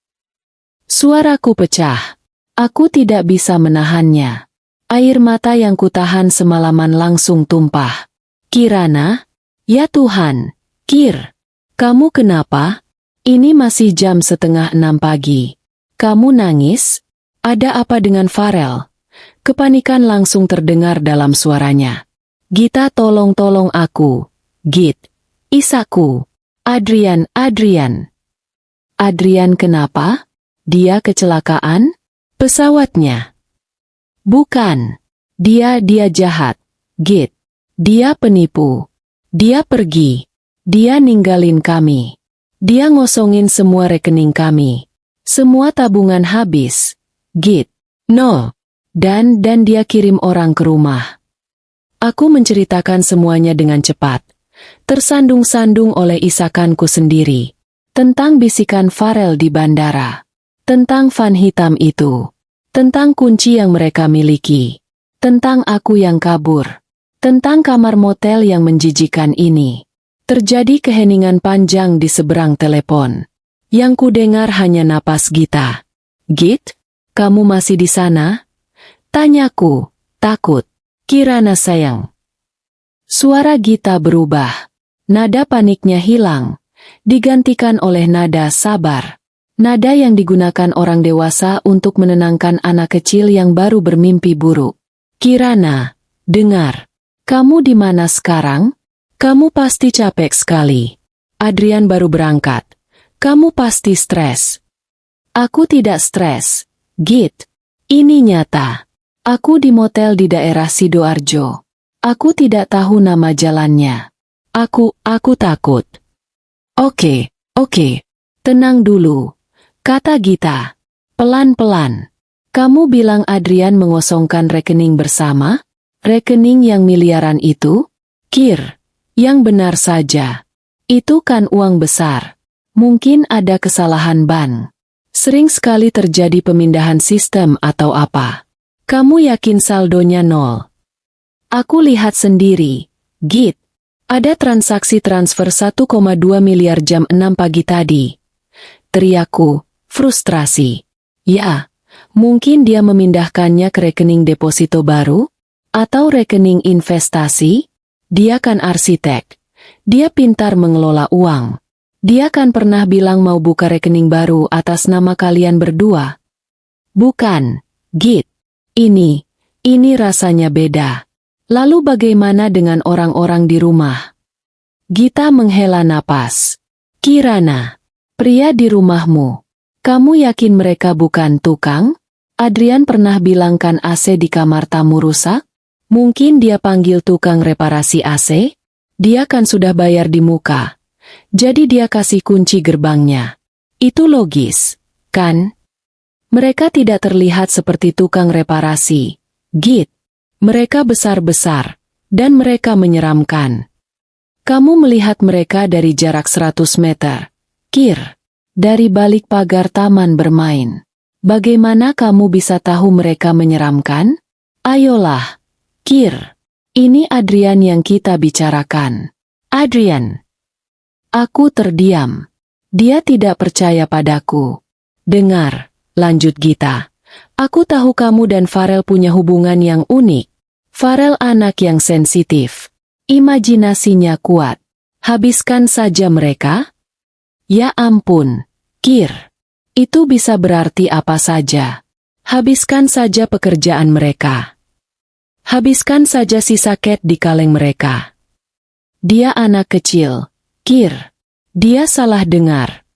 Speaker 1: Suaraku pecah. Aku tidak bisa menahannya. Air mata yang kutahan semalaman langsung tumpah. Kirana? Ya Tuhan, Kir. Kamu kenapa? Ini masih jam 5:30 pagi. Kamu nangis? Ada apa dengan Farel? Kepanikan langsung terdengar dalam suaranya. Gita, tolong aku. Git. Isaku. Adrian. Adrian kenapa? Dia kecelakaan? Pesawatnya? Bukan. Dia jahat. Git. Dia penipu. Dia pergi. Dia ninggalin kami. Dia ngosongin semua rekening kami. Semua tabungan habis. Git. No. Dan dia kirim orang ke rumah. Aku menceritakan semuanya dengan cepat. Tersandung-sandung oleh isakanku sendiri. Tentang bisikan Farel di bandara. Tentang van hitam itu. Tentang kunci yang mereka miliki. Tentang aku yang kabur. Tentang kamar motel yang menjijikan ini. Terjadi keheningan panjang di seberang telepon. Yang kudengar hanya napas Gita. Git, kamu masih di sana? Tanyaku, takut. Kirana sayang. Suara Gita berubah. Nada paniknya hilang, digantikan oleh nada sabar. Nada yang digunakan orang dewasa untuk menenangkan anak kecil yang baru bermimpi buruk. Kirana, dengar. Kamu di mana sekarang? Kamu pasti capek sekali. Adrian baru berangkat. Kamu pasti stres. Aku tidak stres. Git. Ini nyata. Aku di motel di daerah Sidoarjo. Aku tidak tahu nama jalannya. Aku takut. Oke. Tenang dulu. Kata Gita. Pelan-pelan. Kamu bilang Adrian mengosongkan rekening bersama? Rekening yang miliaran itu? Kir. Yang benar saja. Itu kan uang besar. Mungkin ada kesalahan bank. Sering sekali terjadi pemindahan sistem atau apa. Kamu yakin saldonya 0? Aku lihat sendiri. Git. Ada transaksi transfer 1,2 miliar jam 6 pagi tadi. Teriakku, frustrasi. Ya, mungkin dia memindahkannya ke rekening deposito baru? Atau rekening investasi? Dia kan arsitek. Dia pintar mengelola uang. Dia kan pernah bilang mau buka rekening baru atas nama kalian berdua. Bukan, Git. Ini rasanya beda. Lalu bagaimana dengan orang-orang di rumah? Gita menghela napas. Kirana, pria di rumahmu. Kamu yakin mereka bukan tukang? Adrian pernah bilangkan AC di kamar tamu rusak? Mungkin dia panggil tukang reparasi AC? Dia kan sudah bayar di muka. Jadi dia kasih kunci gerbangnya. Itu logis, kan? Mereka tidak terlihat seperti tukang reparasi. Git. Mereka besar-besar. Dan mereka menyeramkan. Kamu melihat mereka dari jarak 100 meter. Kir, dari balik pagar taman bermain. Bagaimana kamu bisa tahu mereka menyeramkan? Ayolah, Kir. Ini Adrian yang kita bicarakan. Adrian. Aku terdiam. Dia tidak percaya padaku. Dengar, lanjut Gita. Aku tahu kamu dan Farel punya hubungan yang unik. Farel anak yang sensitif. Imajinasinya kuat. Habiskan saja mereka? Ya ampun, Kir. Itu bisa berarti apa saja. Habiskan saja pekerjaan mereka. Habiskan saja sisa cat di kaleng mereka. Dia anak kecil, Kir. Dia salah dengar.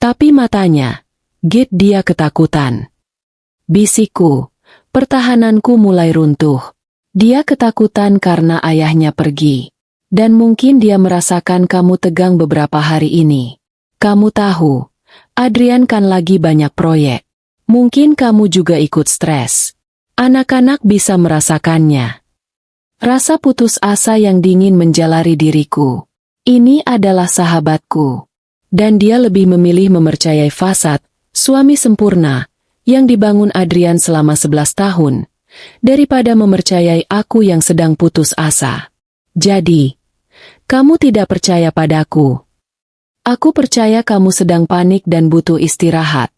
Speaker 1: Tapi matanya, Git dia ketakutan. Bisikku, pertahananku mulai runtuh. Dia ketakutan karena ayahnya pergi. Dan mungkin dia merasakan kamu tegang beberapa hari ini. Kamu tahu, Adrian kan lagi banyak proyek. Mungkin kamu juga ikut stres. Anak-anak bisa merasakannya. Rasa putus asa yang dingin menjalari diriku. Ini adalah sahabatku. Dan dia lebih memilih mempercayai fasad, suami sempurna, yang dibangun Adrian selama 11 tahun. Daripada mempercayai aku yang sedang putus asa. Jadi, kamu tidak percaya padaku. Aku percaya kamu sedang panik dan butuh istirahat.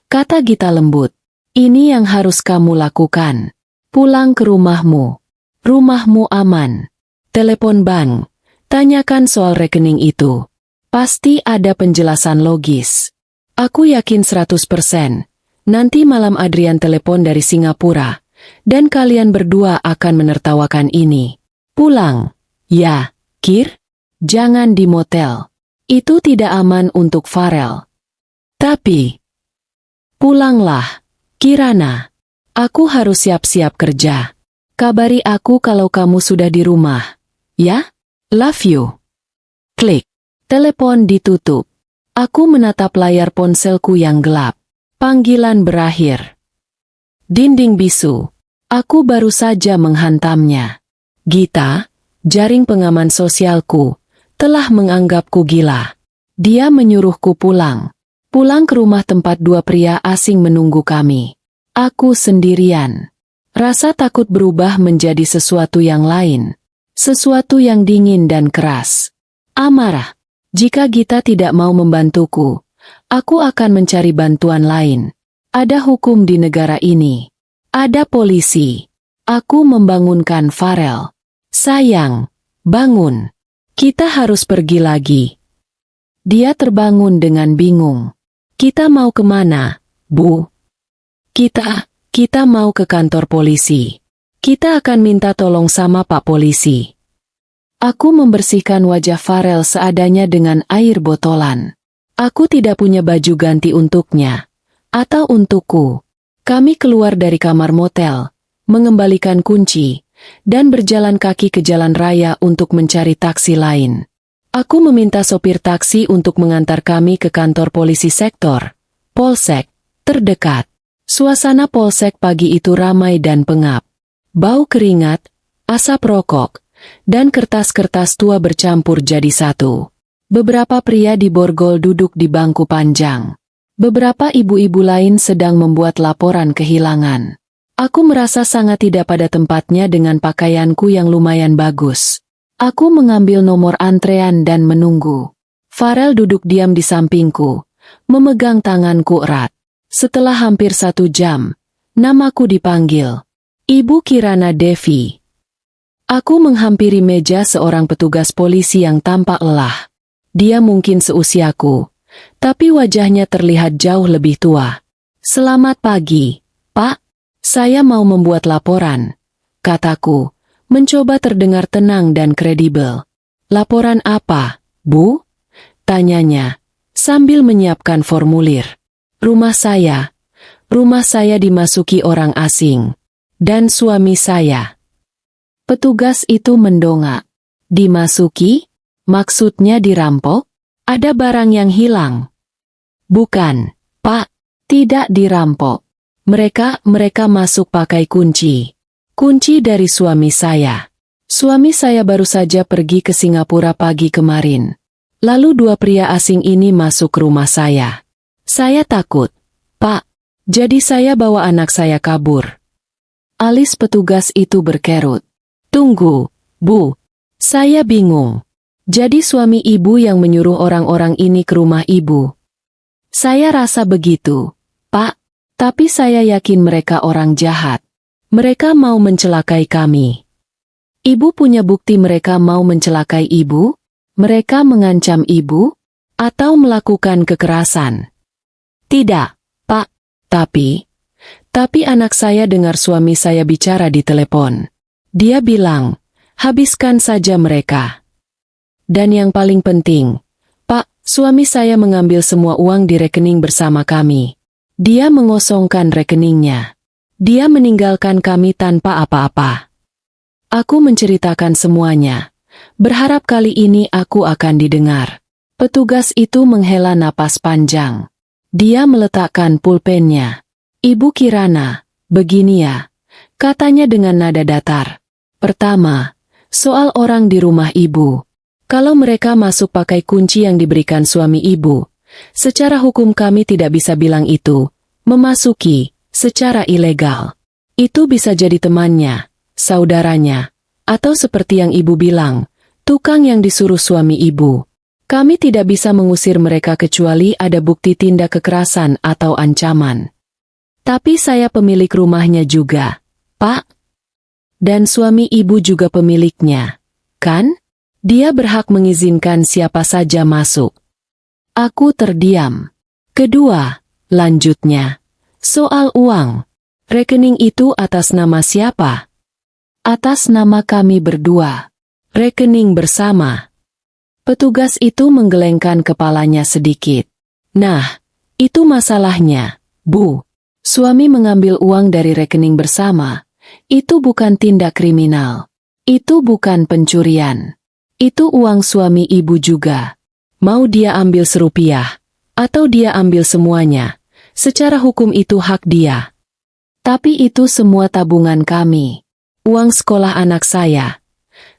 Speaker 1: Kata Gita lembut. Ini yang harus kamu lakukan. Pulang ke rumahmu. Rumahmu aman. Telepon bank. Tanyakan soal rekening itu. Pasti ada penjelasan logis. Aku yakin 100%. Nanti malam Adrian telepon dari Singapura. Dan kalian berdua akan menertawakan ini. Pulang. Ya, Kir. Jangan di motel. Itu tidak aman untuk Farel. Tapi, pulanglah, Kirana. Aku harus siap-siap kerja. Kabari aku kalau kamu sudah di rumah. Ya? Love you. Klik. Telepon ditutup. Aku menatap layar ponselku yang gelap. Panggilan berakhir. Dinding bisu. Aku baru saja menghantamnya. Gita, jaring pengaman sosialku, telah menganggapku gila. Dia menyuruhku pulang. Pulang ke rumah tempat dua pria asing menunggu kami. Aku sendirian. Rasa takut berubah menjadi sesuatu yang lain. Sesuatu yang dingin dan keras. Amarah. Jika Gita tidak mau membantuku, aku akan mencari bantuan lain. Ada hukum di negara ini. Ada polisi. Aku membangunkan Farel. Sayang, bangun. Kita harus pergi lagi. Dia terbangun dengan bingung. Kita mau kemana, Bu? Kita mau ke kantor polisi. Kita akan minta tolong sama Pak Polisi. Aku membersihkan wajah Farel seadanya dengan air botolan. Aku tidak punya baju ganti untuknya. Atau untukku. Kami keluar dari kamar motel, mengembalikan kunci, dan berjalan kaki ke jalan raya untuk mencari taksi lain. Aku meminta sopir taksi untuk mengantar kami ke kantor polisi sektor, Polsek, terdekat. Suasana Polsek pagi itu ramai dan pengap. Bau keringat, asap rokok, dan kertas-kertas tua bercampur jadi satu. Beberapa pria di borgol duduk di bangku panjang. Beberapa ibu-ibu lain sedang membuat laporan kehilangan. Aku merasa sangat tidak pada tempatnya dengan pakaianku yang lumayan bagus. Aku mengambil nomor antrean dan menunggu. Farel duduk diam di sampingku, memegang tanganku erat. Setelah hampir 1 jam, namaku dipanggil. Ibu Kirana Devi. Aku menghampiri meja seorang petugas polisi yang tampak lelah. Dia mungkin seusiaku. Tapi wajahnya terlihat jauh lebih tua. Selamat pagi, Pak. Saya mau membuat laporan, kataku, mencoba terdengar tenang dan kredibel. Laporan apa, Bu? Tanyanya, sambil menyiapkan formulir. Rumah saya dimasuki orang asing. Dan suami saya. Petugas itu mendongak. Dimasuki? Maksudnya dirampok? Ada barang yang hilang? Bukan, Pak. Tidak dirampok. Mereka masuk pakai kunci. Kunci dari suami saya. Suami saya baru saja pergi ke Singapura pagi kemarin. Lalu dua pria asing ini masuk ke rumah saya. Saya takut. Pak, jadi saya bawa anak saya kabur. Alis petugas itu berkerut. Tunggu, Bu. Saya bingung. Jadi suami ibu yang menyuruh orang-orang ini ke rumah ibu? Saya rasa begitu, Pak. Tapi saya yakin mereka orang jahat. Mereka mau mencelakai kami. Ibu punya bukti mereka mau mencelakai ibu? Mereka mengancam ibu? Atau melakukan kekerasan? Tidak, Pak. Tapi anak saya dengar suami saya bicara di telepon. Dia bilang, habiskan saja mereka. Dan yang paling penting, Pak, suami saya mengambil semua uang di rekening bersama kami. Dia mengosongkan rekeningnya. Dia meninggalkan kami tanpa apa-apa. Aku menceritakan semuanya. Berharap kali ini aku akan didengar. Petugas itu menghela napas panjang. Dia meletakkan pulpennya. Ibu Kirana, begini ya. Katanya dengan nada datar. Pertama, soal orang di rumah ibu. Kalau mereka masuk pakai kunci yang diberikan suami ibu, secara hukum kami tidak bisa bilang itu memasuki secara ilegal. Itu bisa jadi temannya, saudaranya, atau seperti yang ibu bilang, tukang yang disuruh suami ibu. Kami tidak bisa mengusir mereka kecuali ada bukti tindak kekerasan atau ancaman. Tapi saya pemilik rumahnya juga, Pak. Dan suami ibu juga pemiliknya, kan? Dia berhak mengizinkan siapa saja masuk. Aku terdiam. Kedua, lanjutnya, soal uang. Rekening itu atas nama siapa? Atas nama kami berdua. Rekening bersama. Petugas itu menggelengkan kepalanya sedikit. Nah, itu masalahnya, Bu. Suami mengambil uang dari rekening bersama. Itu bukan tindak kriminal. Itu bukan pencurian. Itu uang suami ibu juga. Mau dia ambil serupiah, atau dia ambil semuanya, secara hukum itu hak dia. Tapi itu semua tabungan kami. Uang sekolah anak saya.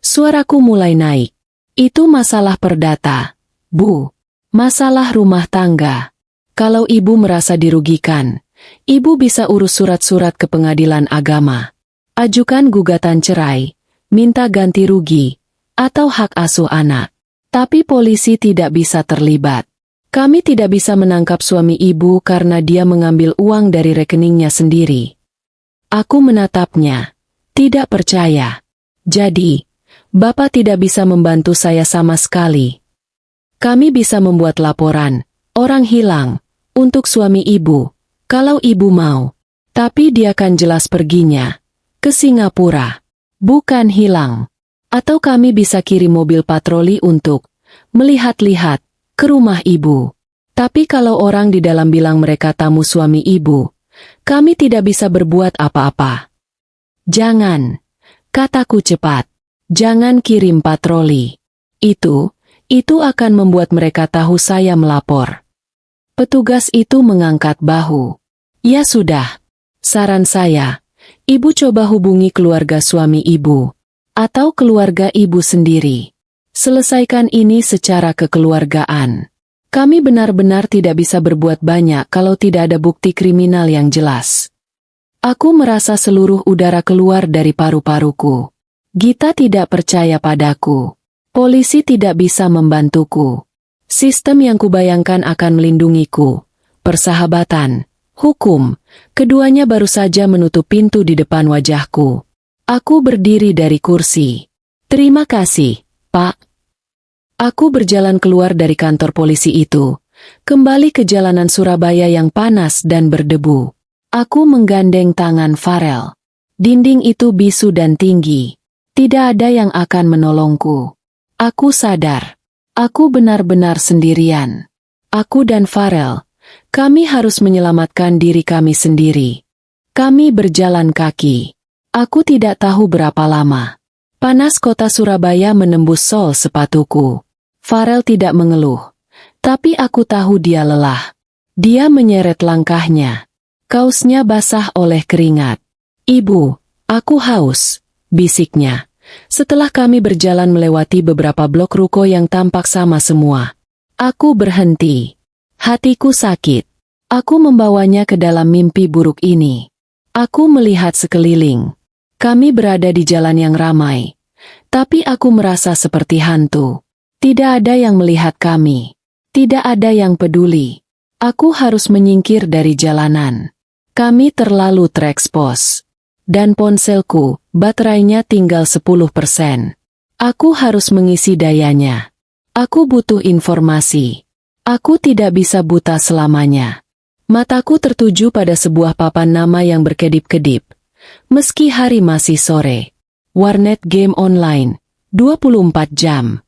Speaker 1: Suaraku mulai naik. Itu masalah perdata, Bu. Masalah rumah tangga. Kalau ibu merasa dirugikan, ibu bisa urus surat-surat ke pengadilan agama. Ajukan gugatan cerai, minta ganti rugi, atau hak asuh anak. Tapi polisi tidak bisa terlibat. Kami tidak bisa menangkap suami ibu karena dia mengambil uang dari rekeningnya sendiri. Aku menatapnya. Tidak percaya. Jadi, Bapak tidak bisa membantu saya sama sekali. Kami bisa membuat laporan, orang hilang, untuk suami ibu, kalau ibu mau. Tapi dia kan jelas perginya ke Singapura, bukan hilang. Atau kami bisa kirim mobil patroli untuk melihat-lihat ke rumah ibu. Tapi kalau orang di dalam bilang mereka tamu suami ibu, kami tidak bisa berbuat apa-apa. Jangan, kataku cepat. Jangan kirim patroli. Itu akan membuat mereka tahu saya melapor. Petugas itu mengangkat bahu. Ya sudah. Saran saya, ibu coba hubungi keluarga suami ibu. Atau keluarga ibu sendiri. Selesaikan ini secara kekeluargaan. Kami benar-benar tidak bisa berbuat banyak kalau tidak ada bukti kriminal yang jelas. Aku merasa seluruh udara keluar dari paru-paruku. Gita tidak percaya padaku. Polisi tidak bisa membantuku. Sistem yang kubayangkan akan melindungiku. Persahabatan, hukum, keduanya baru saja menutup pintu di depan wajahku. Aku berdiri dari kursi. Terima kasih, Pak. Aku berjalan keluar dari kantor polisi itu. Kembali ke jalanan Surabaya yang panas dan berdebu. Aku menggandeng tangan Farel. Dinding itu bisu dan tinggi. Tidak ada yang akan menolongku. Aku sadar. Aku benar-benar sendirian. Aku dan Farel. Kami harus menyelamatkan diri kami sendiri. Kami berjalan kaki. Aku tidak tahu berapa lama. Panas kota Surabaya menembus sol sepatuku. Farel tidak mengeluh. Tapi aku tahu dia lelah. Dia menyeret langkahnya. Kausnya basah oleh keringat. Ibu, aku haus. Bisiknya. Setelah kami berjalan melewati beberapa blok ruko yang tampak sama semua, aku berhenti. Hatiku sakit. Aku membawanya ke dalam mimpi buruk ini. Aku melihat sekeliling. Kami berada di jalan yang ramai. Tapi aku merasa seperti hantu. Tidak ada yang melihat kami. Tidak ada yang peduli. Aku harus menyingkir dari jalanan. Kami terlalu terekspos. Dan ponselku, baterainya tinggal 10%. Aku harus mengisi dayanya. Aku butuh informasi. Aku tidak bisa buta selamanya. Mataku tertuju pada sebuah papan nama yang berkedip-kedip. Meski hari masih sore. Warnet game online, 24 jam.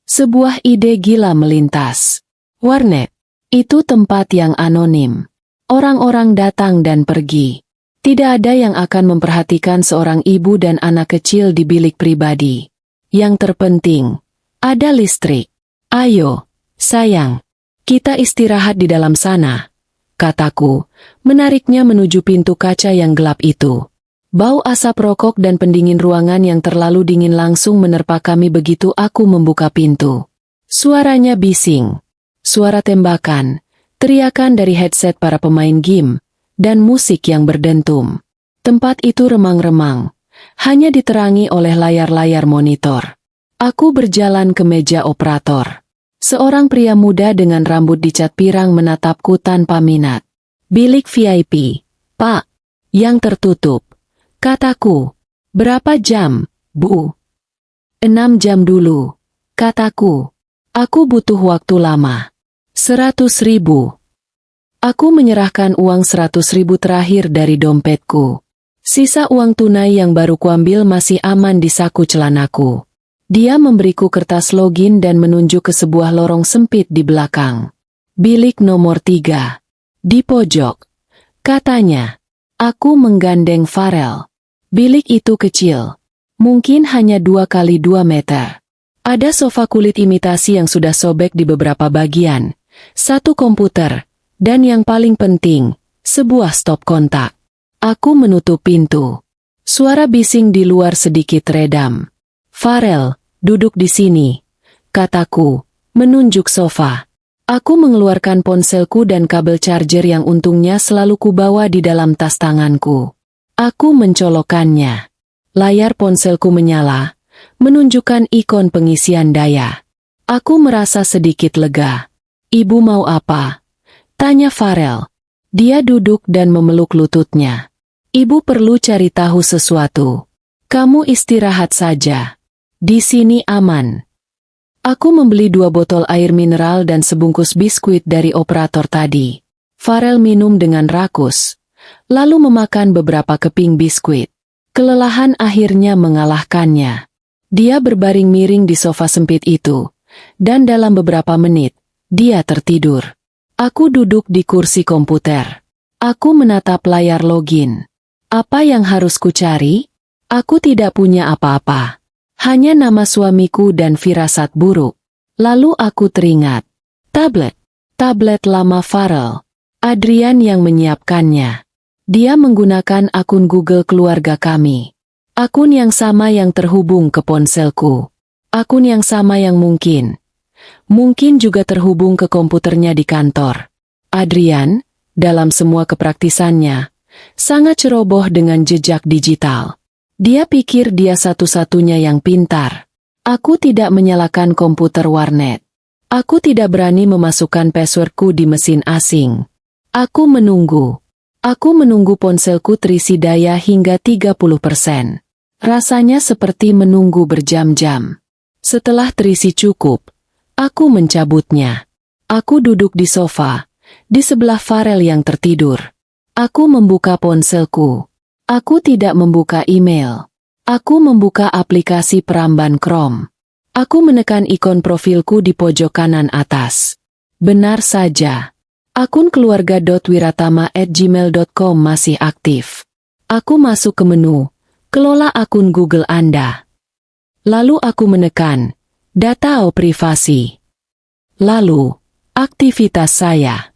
Speaker 1: Sebuah ide gila melintas. Warnet, itu tempat yang anonim. Orang-orang datang dan pergi. Tidak ada yang akan memperhatikan seorang ibu dan anak kecil di bilik pribadi. Yang terpenting, ada listrik. Ayo, sayang, kita istirahat di dalam sana, kataku, menariknya menuju pintu kaca yang gelap itu. Bau asap rokok dan pendingin ruangan yang terlalu dingin langsung menerpa kami begitu aku membuka pintu. Suaranya bising. Suara tembakan, teriakan dari headset para pemain game, dan musik yang berdentum. Tempat itu remang-remang, hanya diterangi oleh layar-layar monitor. Aku berjalan ke meja operator. Seorang pria muda dengan rambut dicat pirang menatapku tanpa minat. Bilik VIP, Pak, yang tertutup. Kataku. Berapa jam, Bu? 6 jam dulu, kataku. Aku butuh waktu lama. 100.000. Aku menyerahkan uang 100.000 terakhir dari dompetku. Sisa uang tunai yang baru kuambil masih aman di saku celanaku. Dia memberiku kertas login dan menunjuk ke sebuah lorong sempit di belakang. Bilik nomor 3. Di pojok. Katanya. Aku menggandeng Farel. Bilik itu kecil. Mungkin hanya 2 kali 2 meter. Ada sofa kulit imitasi yang sudah sobek di beberapa bagian. Satu komputer. Dan yang paling penting, sebuah stop kontak. Aku menutup pintu. Suara bising di luar sedikit redam. Farel, duduk di sini, kataku, menunjuk sofa. Aku mengeluarkan ponselku dan kabel charger yang untungnya selalu kubawa di dalam tas tanganku. Aku mencolokkannya. Layar ponselku menyala, menunjukkan ikon pengisian daya. Aku merasa sedikit lega. Ibu mau apa? Tanya Farel. Dia duduk dan memeluk lututnya. Ibu perlu cari tahu sesuatu. Kamu istirahat saja. Di sini aman. Aku membeli 2 botol air mineral dan sebungkus biskuit dari operator tadi. Farel minum dengan rakus, lalu memakan beberapa keping biskuit. Kelelahan akhirnya mengalahkannya. Dia berbaring miring di sofa sempit itu, dan dalam beberapa menit, dia tertidur. Aku duduk di kursi komputer. Aku menatap layar login. Apa yang harus kucari? Aku tidak punya apa-apa. Hanya nama suamiku dan firasat buruk. Lalu aku teringat. Tablet lama Farel. Adrian yang menyiapkannya. Dia menggunakan akun Google keluarga kami. Akun yang sama yang terhubung ke ponselku. Akun yang sama yang mungkin juga terhubung ke komputernya di kantor. Adrian, dalam semua kepraktisannya, sangat ceroboh dengan jejak digital. Dia pikir dia satu-satunya yang pintar. Aku tidak menyalakan komputer warnet. Aku tidak berani memasukkan passwordku di mesin asing. Aku menunggu. Aku menunggu ponselku terisi daya hingga 30%. Rasanya seperti menunggu berjam-jam. Setelah terisi cukup, aku mencabutnya. Aku duduk di sofa, di sebelah Farel yang tertidur. Aku membuka ponselku. Aku tidak membuka email. Aku membuka aplikasi peramban Chrome. Aku menekan ikon profilku di pojok kanan atas. Benar saja. Akun keluarga.wiratama@gmail.com masih aktif. Aku masuk ke menu, kelola akun Google Anda. Lalu aku menekan, data atau privasi. Lalu, aktivitas saya.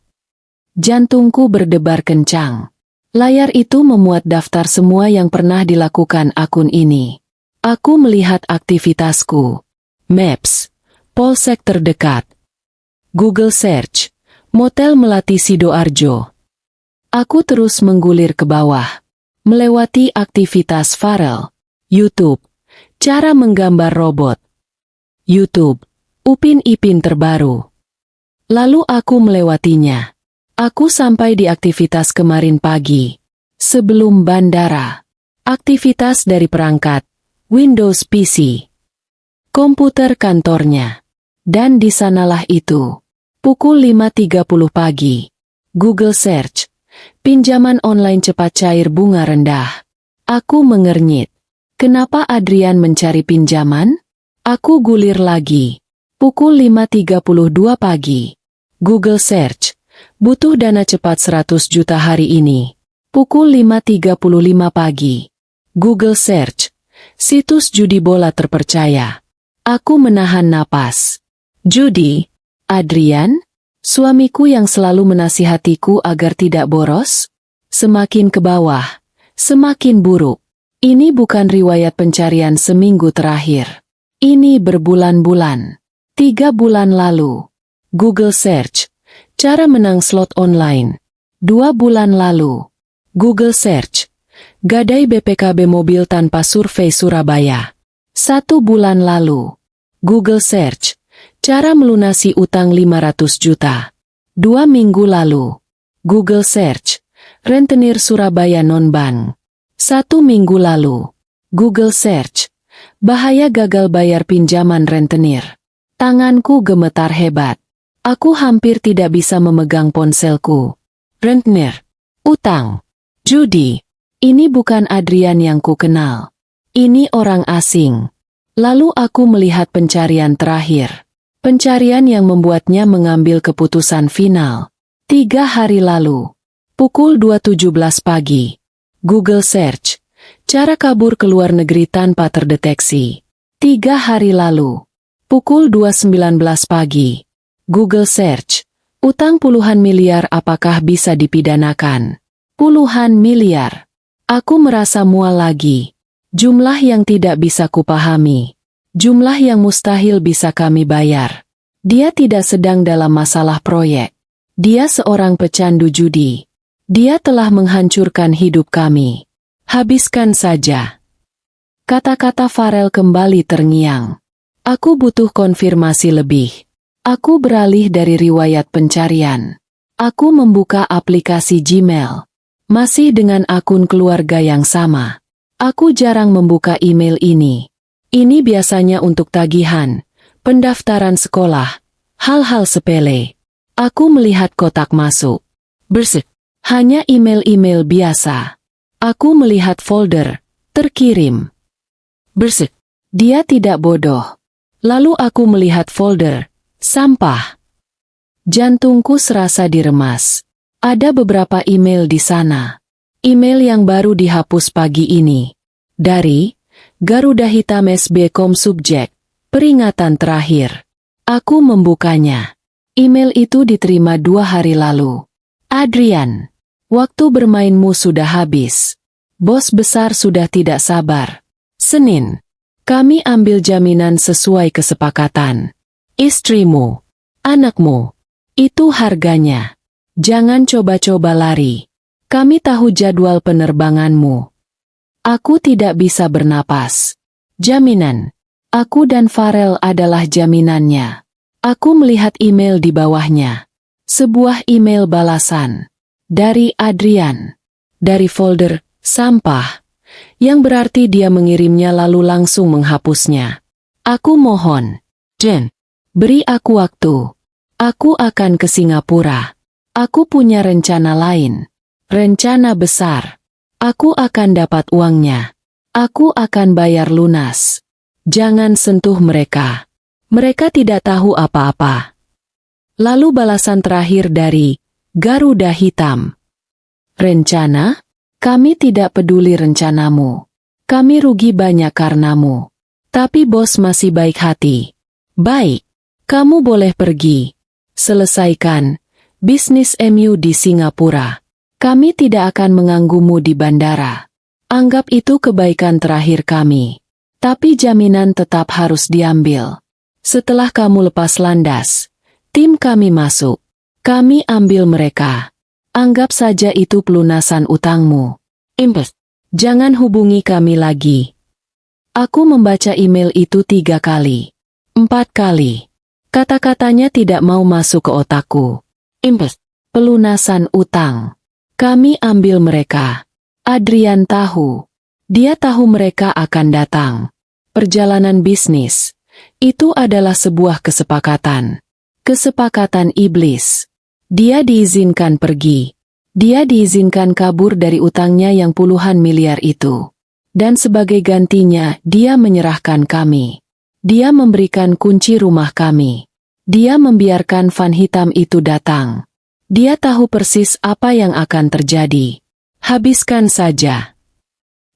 Speaker 1: Jantungku berdebar kencang. Layar itu memuat daftar semua yang pernah dilakukan akun ini. Aku melihat aktivitasku. Maps, polsek terdekat. Google Search, Motel Melati Sidoarjo. Aku terus menggulir ke bawah, melewati aktivitas Farel. YouTube, cara menggambar robot. YouTube, Upin Ipin terbaru. Lalu aku melewatinya. Aku sampai di aktivitas kemarin pagi. Sebelum bandara. Aktivitas dari perangkat Windows PC. Komputer kantornya. Dan di sanalah itu. Pukul 5.30 pagi. Google Search. Pinjaman online cepat cair bunga rendah. Aku mengernyit. Kenapa Adrian mencari pinjaman? Aku gulir lagi. Pukul 5.32 pagi. Google Search. Butuh dana cepat 100 juta hari ini. Pukul 5.35 pagi. Google Search. Situs judi bola terpercaya. Aku menahan napas. Judi? Adrian? Suamiku yang selalu menasihatiku agar tidak boros? Semakin ke bawah, semakin buruk. Ini bukan riwayat pencarian seminggu terakhir. Ini berbulan-bulan. 3 bulan lalu. Google Search. Cara menang slot online. 2 bulan lalu. Google Search. Gadai BPKB mobil tanpa survei Surabaya. 1 bulan lalu. Google Search. Cara melunasi utang 500 juta. 2 minggu lalu. Google Search. Rentenir Surabaya non-bank. 1 minggu lalu. Google Search. Bahaya gagal bayar pinjaman rentenir. Tanganku gemetar hebat. Aku hampir tidak bisa memegang ponselku. Rentenir. Utang. Judi. Ini bukan Adrian yang ku kenal. Ini orang asing. Lalu aku melihat pencarian terakhir. Pencarian yang membuatnya mengambil keputusan final. 3 hari lalu. Pukul 2.17 pagi. Google Search. Cara kabur ke luar negeri tanpa terdeteksi. 3 hari lalu. Pukul 2.19 pagi. Google Search. Utang puluhan miliar apakah bisa dipidanakan? Puluhan miliar. Aku merasa mual lagi. Jumlah yang tidak bisa kupahami. Jumlah yang mustahil bisa kami bayar. Dia tidak sedang dalam masalah proyek. Dia seorang pecandu judi. Dia telah menghancurkan hidup kami. Habiskan saja. Kata-kata Farel kembali terngiang. Aku butuh konfirmasi lebih. Aku beralih dari riwayat pencarian. Aku membuka aplikasi Gmail. Masih dengan akun keluarga yang sama. Aku jarang membuka email ini. Ini biasanya untuk tagihan, pendaftaran sekolah, hal-hal sepele. Aku melihat kotak masuk. Bersek. Hanya email-email biasa. Aku melihat folder, terkirim. Bersek. Dia tidak bodoh. Lalu aku melihat folder, sampah. Jantungku serasa diremas. Ada beberapa email di sana. Email yang baru dihapus pagi ini. Dari Garuda Hitam SB.com subjek. Peringatan terakhir. Aku membukanya. Email itu diterima 2 hari lalu. Adrian. Waktu bermainmu sudah habis. Bos besar sudah tidak sabar. Senin. Kami ambil jaminan sesuai kesepakatan. Istrimu. Anakmu. Itu harganya. Jangan coba-coba lari. Kami tahu jadwal penerbanganmu. Aku tidak bisa bernapas. Jaminan. Aku dan Farel adalah jaminannya. Aku melihat email di bawahnya. Sebuah email balasan. Dari Adrian. Dari folder, sampah. Yang berarti dia mengirimnya lalu langsung menghapusnya. Aku mohon. Jen. Beri aku waktu. Aku akan ke Singapura. Aku punya rencana lain. Rencana besar. Aku akan dapat uangnya. Aku akan bayar lunas. Jangan sentuh mereka. Mereka tidak tahu apa-apa. Lalu balasan terakhir dari Garuda Hitam. Rencana? Kami tidak peduli rencanamu. Kami rugi banyak karenamu. Tapi bos masih baik hati. Baik. Kamu boleh pergi. Selesaikan bisnis MU di Singapura. Kami tidak akan mengganggumu di bandara. Anggap itu kebaikan terakhir kami. Tapi jaminan tetap harus diambil. Setelah kamu lepas landas, tim kami masuk. Kami ambil mereka. Anggap saja itu pelunasan utangmu. Impes. Jangan hubungi kami lagi. Aku membaca email itu 3 kali. 4 kali. Kata-katanya tidak mau masuk ke otakku. Impes. Pelunasan utang. Kami ambil mereka. Adrian tahu. Dia tahu mereka akan datang. Perjalanan bisnis. Itu adalah sebuah kesepakatan. Kesepakatan iblis. Dia diizinkan pergi. Dia diizinkan kabur dari utangnya yang puluhan miliar itu. Dan sebagai gantinya, dia menyerahkan kami. Dia memberikan kunci rumah kami. Dia membiarkan van hitam itu datang. Dia tahu persis apa yang akan terjadi. Habiskan saja.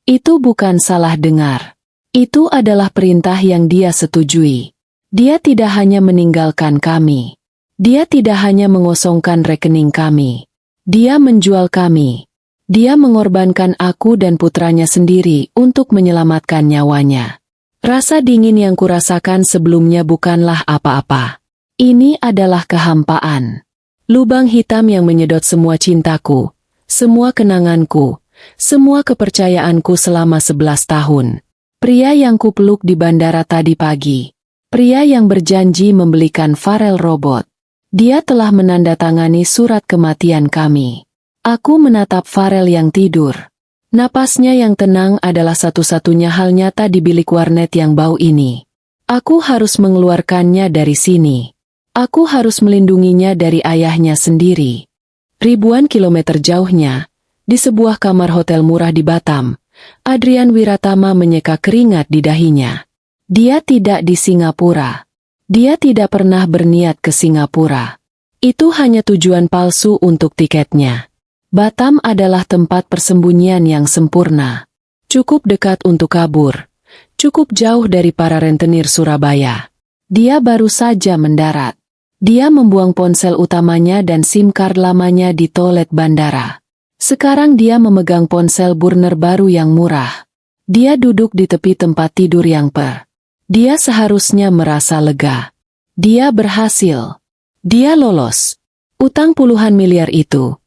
Speaker 1: Itu bukan salah dengar. Itu adalah perintah yang dia setujui. Dia tidak hanya meninggalkan kami. Dia tidak hanya mengosongkan rekening kami. Dia menjual kami. Dia mengorbankan aku dan putranya sendiri untuk menyelamatkan nyawanya. Rasa dingin yang kurasakan sebelumnya bukanlah apa-apa. Ini adalah kehampaan. Lubang hitam yang menyedot semua cintaku, semua kenanganku, semua kepercayaanku selama 11 tahun. Pria yang kupeluk di bandara tadi pagi. Pria yang berjanji membelikan Farel robot. Dia telah menandatangani surat kematian kami. Aku menatap Farel yang tidur. Napasnya yang tenang adalah satu-satunya hal nyata di bilik warnet yang bau ini. Aku harus mengeluarkannya dari sini. Aku harus melindunginya dari ayahnya sendiri. Ribuan kilometer jauhnya, di sebuah kamar hotel murah di Batam, Adrian Wiratama menyeka keringat di dahinya. Dia tidak di Singapura. Dia tidak pernah berniat ke Singapura. Itu hanya tujuan palsu untuk tiketnya. Batam adalah tempat persembunyian yang sempurna. Cukup dekat untuk kabur. Cukup jauh dari para rentenir Surabaya. Dia baru saja mendarat. Dia membuang ponsel utamanya dan SIM card lamanya di toilet bandara. Sekarang dia memegang ponsel burner baru yang murah. Dia duduk di tepi tempat tidur yang Dia seharusnya merasa lega. Dia berhasil. Dia lolos. Utang puluhan miliar itu.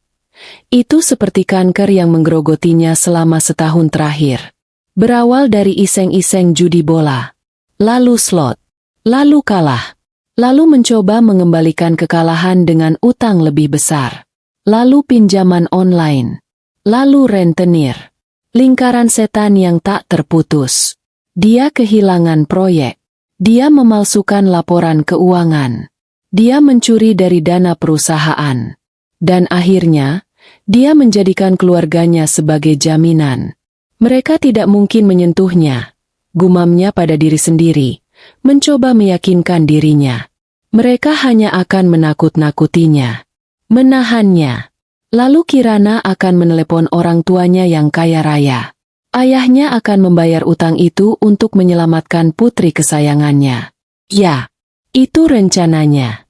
Speaker 1: Itu seperti kanker yang menggerogotinya selama setahun terakhir. Berawal dari iseng-iseng judi bola. Lalu slot. Lalu kalah. Lalu mencoba mengembalikan kekalahan dengan utang lebih besar. Lalu pinjaman online. Lalu rentenir. Lingkaran setan yang tak terputus. Dia kehilangan proyek. Dia memalsukan laporan keuangan. Dia mencuri dari dana perusahaan. Dan akhirnya, dia menjadikan keluarganya sebagai jaminan. Mereka tidak mungkin menyentuhnya. Gumamnya pada diri sendiri. Mencoba meyakinkan dirinya. Mereka hanya akan menakut-nakutinya. Menahannya. Lalu Kirana akan menelepon orang tuanya yang kaya raya. Ayahnya akan membayar utang itu untuk menyelamatkan putri kesayangannya. Ya, itu rencananya.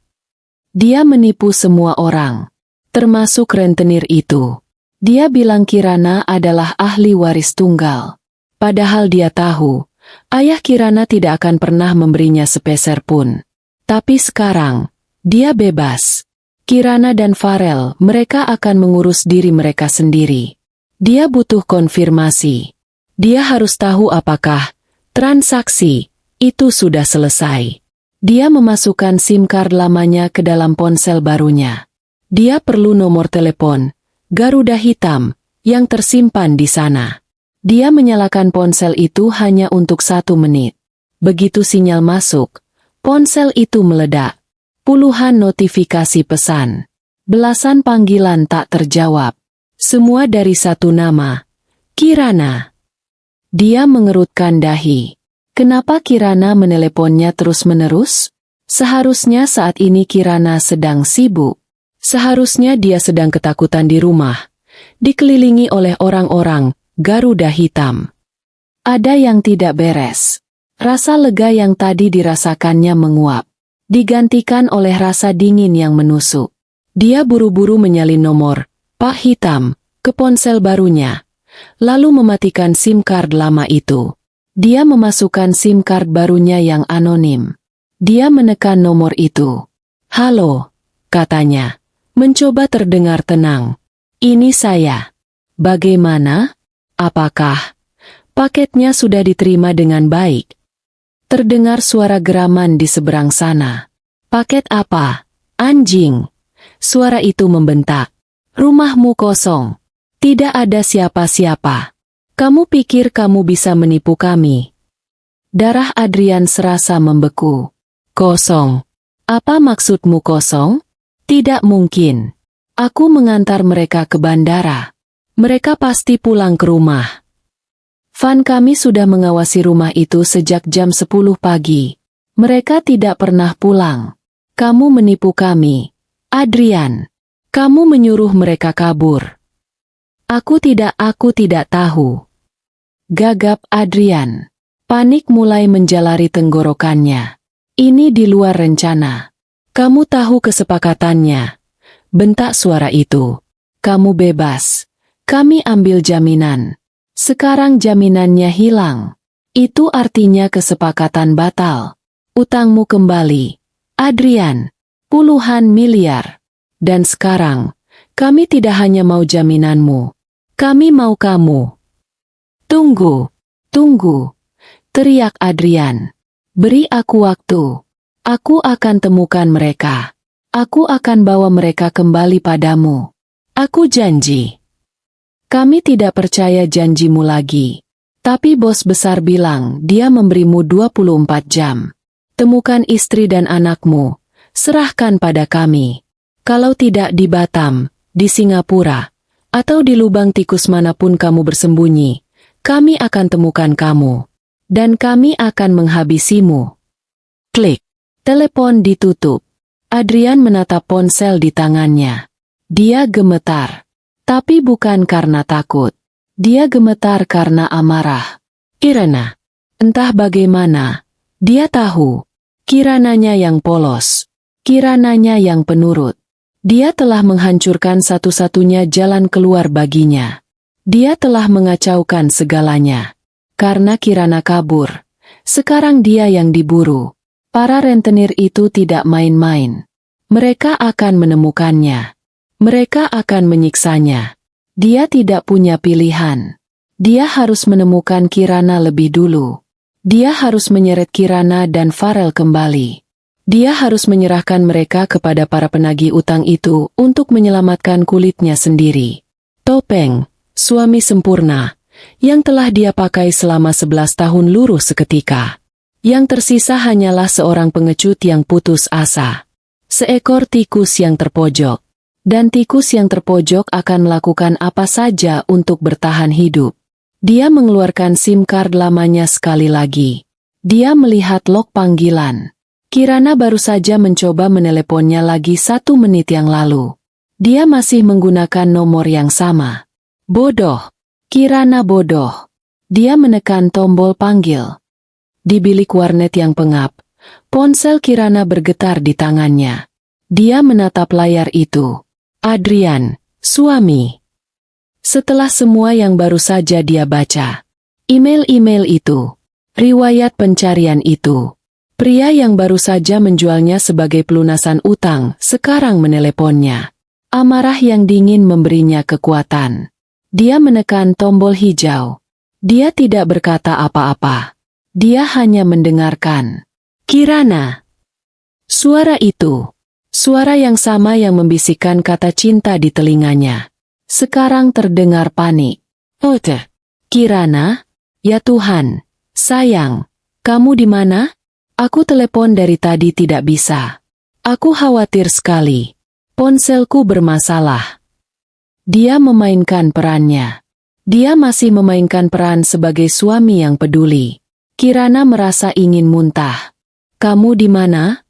Speaker 1: Dia menipu semua orang. Termasuk rentenir itu. Dia bilang Kirana adalah ahli waris tunggal. Padahal dia tahu, ayah Kirana tidak akan pernah memberinya sepeser pun. Tapi sekarang, dia bebas. Kirana dan Farel, mereka akan mengurus diri mereka sendiri. Dia butuh konfirmasi. Dia harus tahu apakah transaksi itu sudah selesai. Dia memasukkan SIM card lamanya ke dalam ponsel barunya. Dia perlu nomor telepon Garuda Hitam yang tersimpan di sana. Dia menyalakan ponsel itu hanya untuk 1 menit. Begitu sinyal masuk, ponsel itu meledak. Puluhan notifikasi pesan. Belasan panggilan tak terjawab. Semua dari satu nama. Kirana. Dia mengerutkan dahi. Kenapa Kirana meneleponnya terus-menerus? Seharusnya saat ini Kirana sedang sibuk. Seharusnya dia sedang ketakutan di rumah. Dikelilingi oleh orang-orang Garuda Hitam. Ada yang tidak beres. Rasa lega yang tadi dirasakannya menguap. Digantikan oleh rasa dingin yang menusuk. Dia buru-buru menyalin nomor Pak Hitam ke ponsel barunya, lalu mematikan SIM card lama itu. Dia memasukkan SIM card barunya yang anonim. Dia menekan nomor itu. "Halo," katanya, mencoba terdengar tenang. "Ini saya. Bagaimana? Apakah paketnya sudah diterima dengan baik?" Terdengar suara geraman di seberang sana. "Paket apa? Anjing!" Suara itu membentak. "Rumahmu kosong. Tidak ada siapa-siapa. Kamu pikir kamu bisa menipu kami?" Darah Adrian serasa membeku. "Kosong? Apa maksudmu kosong? Tidak mungkin. Aku mengantar mereka ke bandara. Mereka pasti pulang ke rumah. Van kami sudah mengawasi rumah itu sejak jam 10 pagi. Mereka tidak pernah pulang. Kamu menipu kami, Adrian. Kamu menyuruh mereka kabur." Aku tidak tahu." Gagap Adrian. Panik mulai menjalari tenggorokannya. "Ini di luar rencana. Kamu tahu kesepakatannya," bentak suara itu. "Kamu bebas. Kami ambil jaminan. Sekarang jaminannya hilang. Itu artinya kesepakatan batal. Utangmu kembali, Adrian. Puluhan miliar. Dan sekarang, kami tidak hanya mau jaminanmu. Kami mau kamu." Tunggu, teriak Adrian. "Beri aku waktu. Aku akan temukan mereka. Aku akan bawa mereka kembali padamu. Aku janji." "Kami tidak percaya janjimu lagi. Tapi bos besar bilang dia memberimu 24 jam. Temukan istri dan anakmu, serahkan pada kami. Kalau tidak di Batam, di Singapura, atau di lubang tikus manapun kamu bersembunyi, kami akan temukan kamu. Dan kami akan menghabisimu." Klik. Telepon ditutup. Adrian menatap ponsel di tangannya. Dia gemetar. Tapi bukan karena takut. Dia gemetar karena amarah. Kirana. Entah bagaimana. Dia tahu. Kirananya yang polos. Kirananya yang penurut. Dia telah menghancurkan satu-satunya jalan keluar baginya. Dia telah mengacaukan segalanya. Karena Kirana kabur, sekarang dia yang diburu. Para rentenir itu tidak main-main. Mereka akan menemukannya. Mereka akan menyiksanya. Dia tidak punya pilihan. Dia harus menemukan Kirana lebih dulu. Dia harus menyeret Kirana dan Farel kembali. Dia harus menyerahkan mereka kepada para penagih utang itu untuk menyelamatkan kulitnya sendiri. Topeng, suami sempurna, yang telah dia pakai selama 11 tahun luruh seketika. Yang tersisa hanyalah seorang pengecut yang putus asa. Seekor tikus yang terpojok. Dan tikus yang terpojok akan melakukan apa saja untuk bertahan hidup. Dia mengeluarkan SIM card lamanya sekali lagi. Dia melihat log panggilan. Kirana baru saja mencoba meneleponnya lagi 1 menit yang lalu. Dia masih menggunakan nomor yang sama. Bodoh. Kirana bodoh. Dia menekan tombol panggil. Di bilik warnet yang pengap, ponsel Kirana bergetar di tangannya. Dia menatap layar itu. Adrian, suami. Setelah semua yang baru saja dia baca, email-email itu, riwayat pencarian itu, pria yang baru saja menjualnya sebagai pelunasan utang sekarang meneleponnya. Amarah yang dingin memberinya kekuatan. Dia menekan tombol hijau. Dia tidak berkata apa-apa. Dia hanya mendengarkan. Kirana. Suara itu. Suara yang sama yang membisikkan kata cinta di telinganya. Sekarang terdengar panik. "Ote, Kirana? Ya Tuhan, sayang, kamu di mana? Aku telepon dari tadi tidak bisa. Aku khawatir sekali. Ponselku bermasalah." Dia memainkan perannya. Dia masih memainkan peran sebagai suami yang peduli. Kirana merasa ingin muntah. "Kamu di mana?"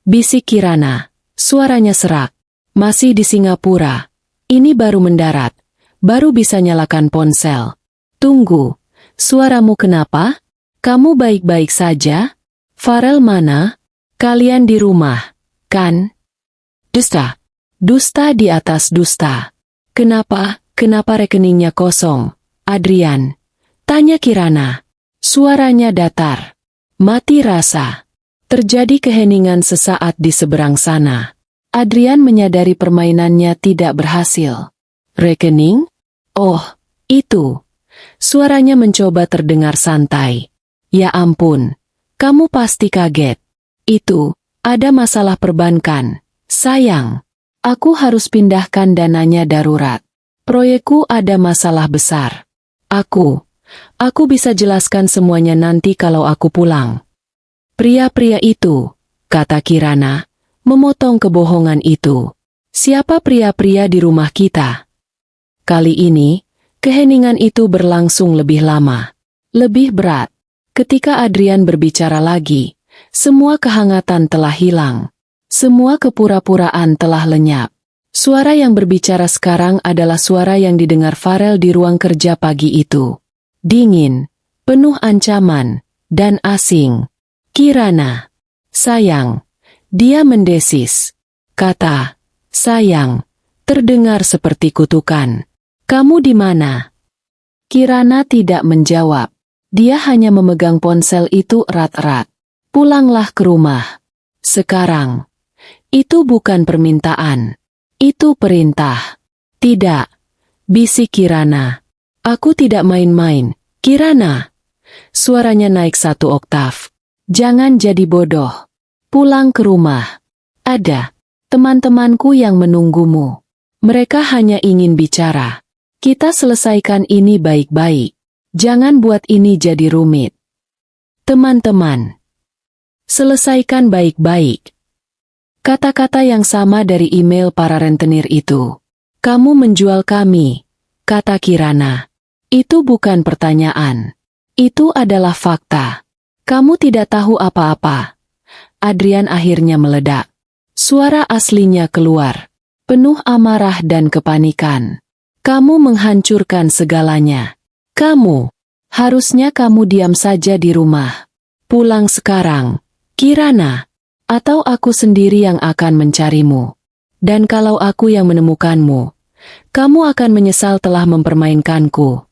Speaker 1: bisik Kirana. Suaranya serak. "Masih di Singapura. Ini baru mendarat. Baru bisa nyalakan ponsel." "Tunggu. Suaramu kenapa? Kamu baik-baik saja? Farel mana? Kalian di rumah, kan?" Dusta. Dusta di atas dusta. Kenapa rekeningnya kosong, Adrian?" tanya Kirana. Suaranya datar. Mati rasa. Terjadi keheningan sesaat di seberang sana. Adrian menyadari permainannya tidak berhasil. Rekening? Oh, itu. Suaranya mencoba terdengar santai. Ya ampun, kamu pasti kaget. Itu, ada masalah perbankan. Sayang, aku harus pindahkan dananya darurat. Proyekku ada masalah besar. Aku bisa jelaskan semuanya nanti kalau aku pulang. Pria-pria itu, kata Kirana, memotong kebohongan itu. Siapa pria-pria di rumah kita? Kali ini, keheningan itu berlangsung lebih lama, lebih berat. Ketika Adrian berbicara lagi, semua kehangatan telah hilang. Semua kepura-puraan telah lenyap. Suara yang berbicara sekarang adalah suara yang didengar Farel di ruang kerja pagi itu. Dingin, penuh ancaman, dan asing. Kirana. Sayang. Dia mendesis. Kata, sayang, terdengar seperti kutukan. Kamu di mana? Kirana tidak menjawab. Dia hanya memegang ponsel itu erat-erat. Pulanglah ke rumah. Sekarang. Itu bukan permintaan. Itu perintah. Tidak. Bisik Kirana. Aku tidak main-main. Kirana. Suaranya naik 1 oktav. Jangan jadi bodoh. Pulang ke rumah. Ada teman-temanku yang menunggumu. Mereka hanya ingin bicara. Kita selesaikan ini baik-baik. Jangan buat ini jadi rumit. Teman-teman. Selesaikan baik-baik. Kata-kata yang sama dari email para rentenir itu. Kamu menjual kami, kata Kirana. Itu bukan pertanyaan. Itu adalah fakta. Kamu tidak tahu apa-apa. Adrian akhirnya meledak. Suara aslinya keluar. Penuh amarah dan kepanikan. Kamu menghancurkan segalanya. Harusnya kamu diam saja di rumah. Pulang sekarang, Kirana. Atau aku sendiri yang akan mencarimu. Dan kalau aku yang menemukanmu, kamu akan menyesal telah mempermainkanku.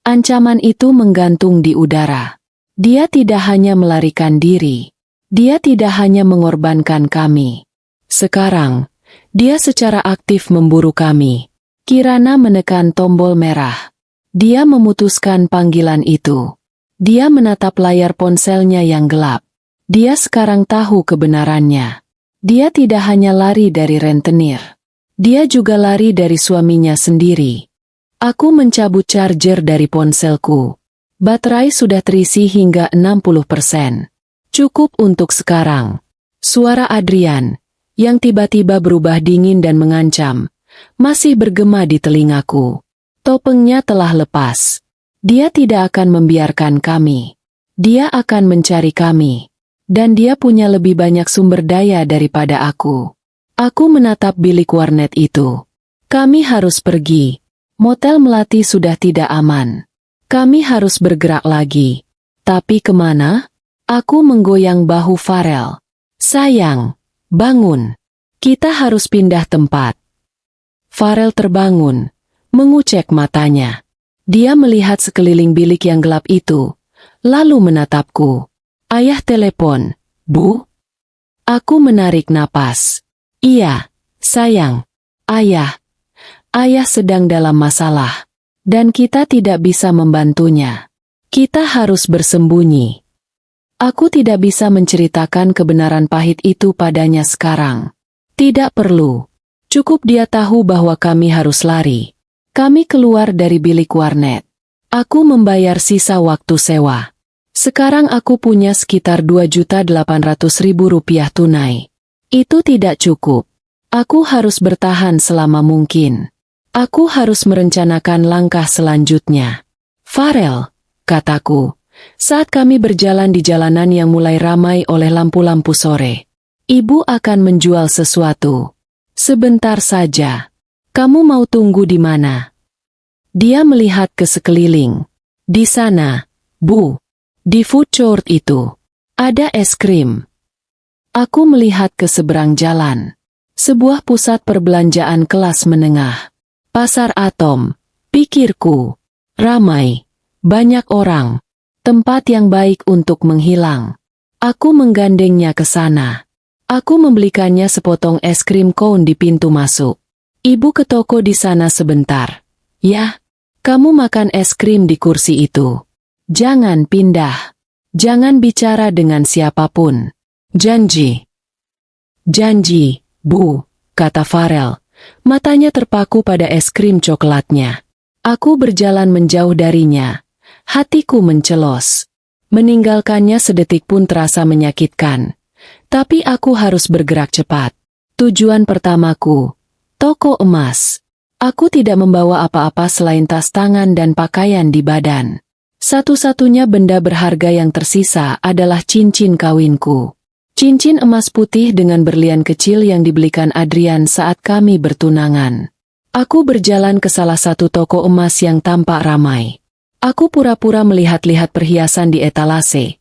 Speaker 1: Ancaman itu menggantung di udara. Dia tidak hanya melarikan diri. Dia tidak hanya mengorbankan kami. Sekarang, dia secara aktif memburu kami. Kirana menekan tombol merah. Dia memutuskan panggilan itu. Dia menatap layar ponselnya yang gelap. Dia sekarang tahu kebenarannya. Dia tidak hanya lari dari rentenir. Dia juga lari dari suaminya sendiri. Aku mencabut charger dari ponselku. Baterai sudah terisi hingga 60%. Cukup untuk sekarang. Suara Adrian, yang tiba-tiba berubah dingin dan mengancam, masih bergema di telingaku. Topengnya telah lepas. Dia tidak akan membiarkan kami. Dia akan mencari kami. Dan dia punya lebih banyak sumber daya daripada aku. Aku menatap bilik warnet itu. Kami harus pergi. Motel Melati sudah tidak aman. Kami harus bergerak lagi. Tapi kemana? Aku menggoyang bahu Farel. Sayang, bangun. Kita harus pindah tempat. Farel terbangun, mengucek matanya. Dia melihat sekeliling bilik yang gelap itu, lalu menatapku. Ayah telepon, Bu? Aku menarik napas. Iya, sayang. Ayah sedang dalam masalah. Dan kita tidak bisa membantunya. Kita harus bersembunyi. Aku tidak bisa menceritakan kebenaran pahit itu padanya sekarang. Tidak perlu. Cukup dia tahu bahwa kami harus lari. Kami keluar dari bilik warnet. Aku membayar sisa waktu sewa. Sekarang aku punya sekitar Rp2.800.000 tunai. Itu tidak cukup. Aku harus bertahan selama mungkin. Aku harus merencanakan langkah selanjutnya. Farel, kataku, saat kami berjalan di jalanan yang mulai ramai oleh lampu-lampu sore. Ibu akan menjual sesuatu. Sebentar saja. Kamu mau tunggu di mana? Dia melihat ke sekeliling. Di sana, Bu. Di food court itu. Ada es krim. Aku melihat ke seberang jalan. Sebuah pusat perbelanjaan kelas menengah. Pasar Atom. Pikirku. Ramai. Banyak orang. Tempat yang baik untuk menghilang. Aku menggandengnya ke sana. Aku membelikannya sepotong es krim cone di pintu masuk. Ibu ke toko di sana sebentar. Ya, kamu makan es krim di kursi itu. Jangan pindah. Jangan bicara dengan siapapun. Janji. Janji, Bu, kata Farel. Matanya terpaku pada es krim coklatnya. Aku berjalan menjauh darinya. Hatiku mencelos. Meninggalkannya sedetik pun terasa menyakitkan. Tapi aku harus bergerak cepat. Tujuan pertamaku, toko emas. Aku tidak membawa apa-apa selain tas tangan dan pakaian di badan. Satu-satunya benda berharga yang tersisa adalah cincin kawinku. Cincin emas putih dengan berlian kecil yang dibelikan Adrian saat kami bertunangan. Aku berjalan ke salah satu toko emas yang tampak ramai. Aku pura-pura melihat-lihat perhiasan di etalase.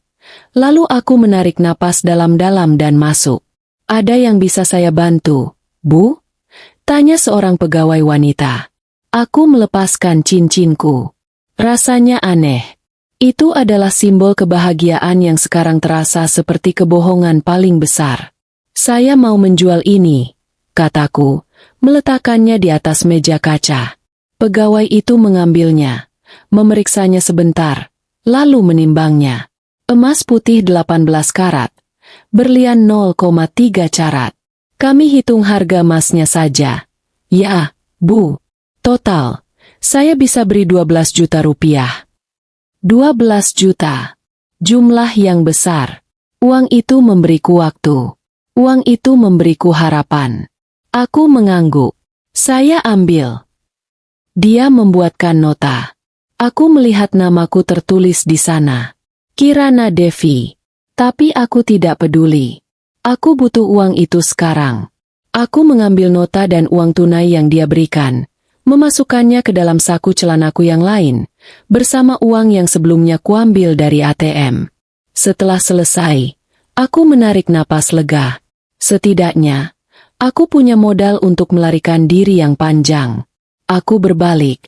Speaker 1: Lalu aku menarik napas dalam-dalam dan masuk. Ada yang bisa saya bantu, Bu? Tanya seorang pegawai wanita. Aku melepaskan cincinku. Rasanya aneh. Itu adalah simbol kebahagiaan yang sekarang terasa seperti kebohongan paling besar. Saya mau menjual ini, kataku, meletakkannya di atas meja kaca. Pegawai itu mengambilnya. Memeriksanya sebentar, lalu menimbangnya. Emas putih 18 karat, berlian 0,3 carat. Kami hitung harga emasnya saja. Ya, Bu, total, saya bisa beri 12 juta rupiah. 12 juta. Jumlah yang besar. Uang itu memberiku waktu. Uang itu memberiku harapan. Aku mengangguk. Saya ambil. Dia membuatkan nota. Aku melihat namaku tertulis di sana. Kirana Devi. Tapi aku tidak peduli. Aku butuh uang itu sekarang. Aku mengambil nota dan uang tunai yang dia berikan, memasukkannya ke dalam saku celanaku yang lain, bersama uang yang sebelumnya kuambil dari ATM. Setelah selesai, aku menarik napas lega. Setidaknya, aku punya modal untuk melarikan diri yang panjang. Aku berbalik.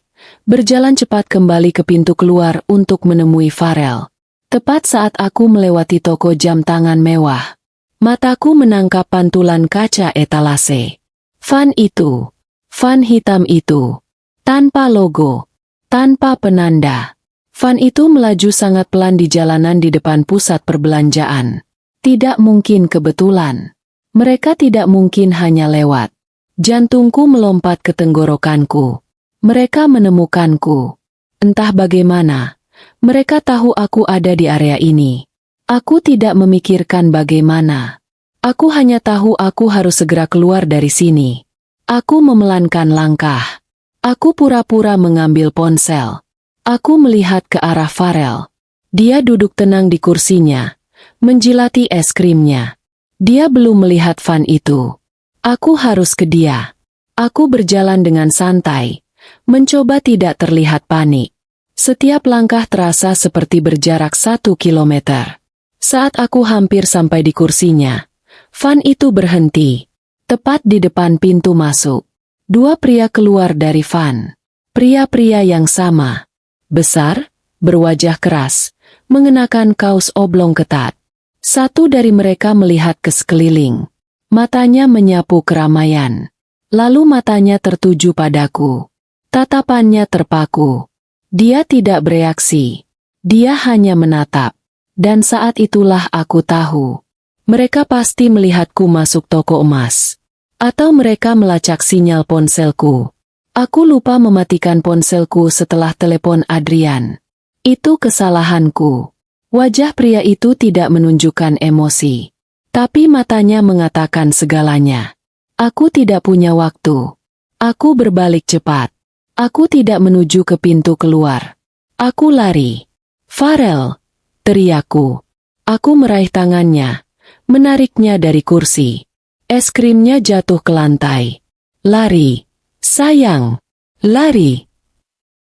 Speaker 1: Berjalan cepat kembali ke pintu keluar untuk menemui Farel. Tepat saat aku melewati toko jam tangan mewah, mataku menangkap pantulan kaca etalase. Van itu. Van hitam itu. Tanpa logo. Tanpa penanda. Van itu melaju sangat pelan di jalanan di depan pusat perbelanjaan. Tidak mungkin kebetulan. Mereka tidak mungkin hanya lewat. Jantungku melompat ke tenggorokanku. Mereka menemukanku. Entah bagaimana, mereka tahu aku ada di area ini. Aku tidak memikirkan bagaimana. Aku hanya tahu aku harus segera keluar dari sini. Aku memelankan langkah. Aku pura-pura mengambil ponsel. Aku melihat ke arah Farel. Dia duduk tenang di kursinya, menjilati es krimnya. Dia belum melihat Van itu. Aku harus ke dia. Aku berjalan dengan santai. Mencoba tidak terlihat panik. Setiap langkah terasa seperti berjarak 1 kilometer. Saat aku hampir sampai di kursinya, Van itu berhenti. Tepat di depan pintu masuk. Dua pria keluar dari van. Pria-pria yang sama. Besar, berwajah keras, mengenakan kaos oblong ketat. Satu dari mereka melihat ke sekeliling. Matanya menyapu keramaian. Lalu matanya tertuju padaku. Tatapannya terpaku. Dia tidak bereaksi. Dia hanya menatap. Dan saat itulah aku tahu. Mereka pasti melihatku masuk toko emas. Atau mereka melacak sinyal ponselku. Aku lupa mematikan ponselku setelah telepon Adrian. Itu kesalahanku. Wajah pria itu tidak menunjukkan emosi. Tapi matanya mengatakan segalanya. Aku tidak punya waktu. Aku berbalik cepat. Aku tidak menuju ke pintu keluar. Aku lari. Farel, teriakku. Aku meraih tangannya, menariknya dari kursi. Es krimnya jatuh ke lantai. Lari. Sayang. Lari.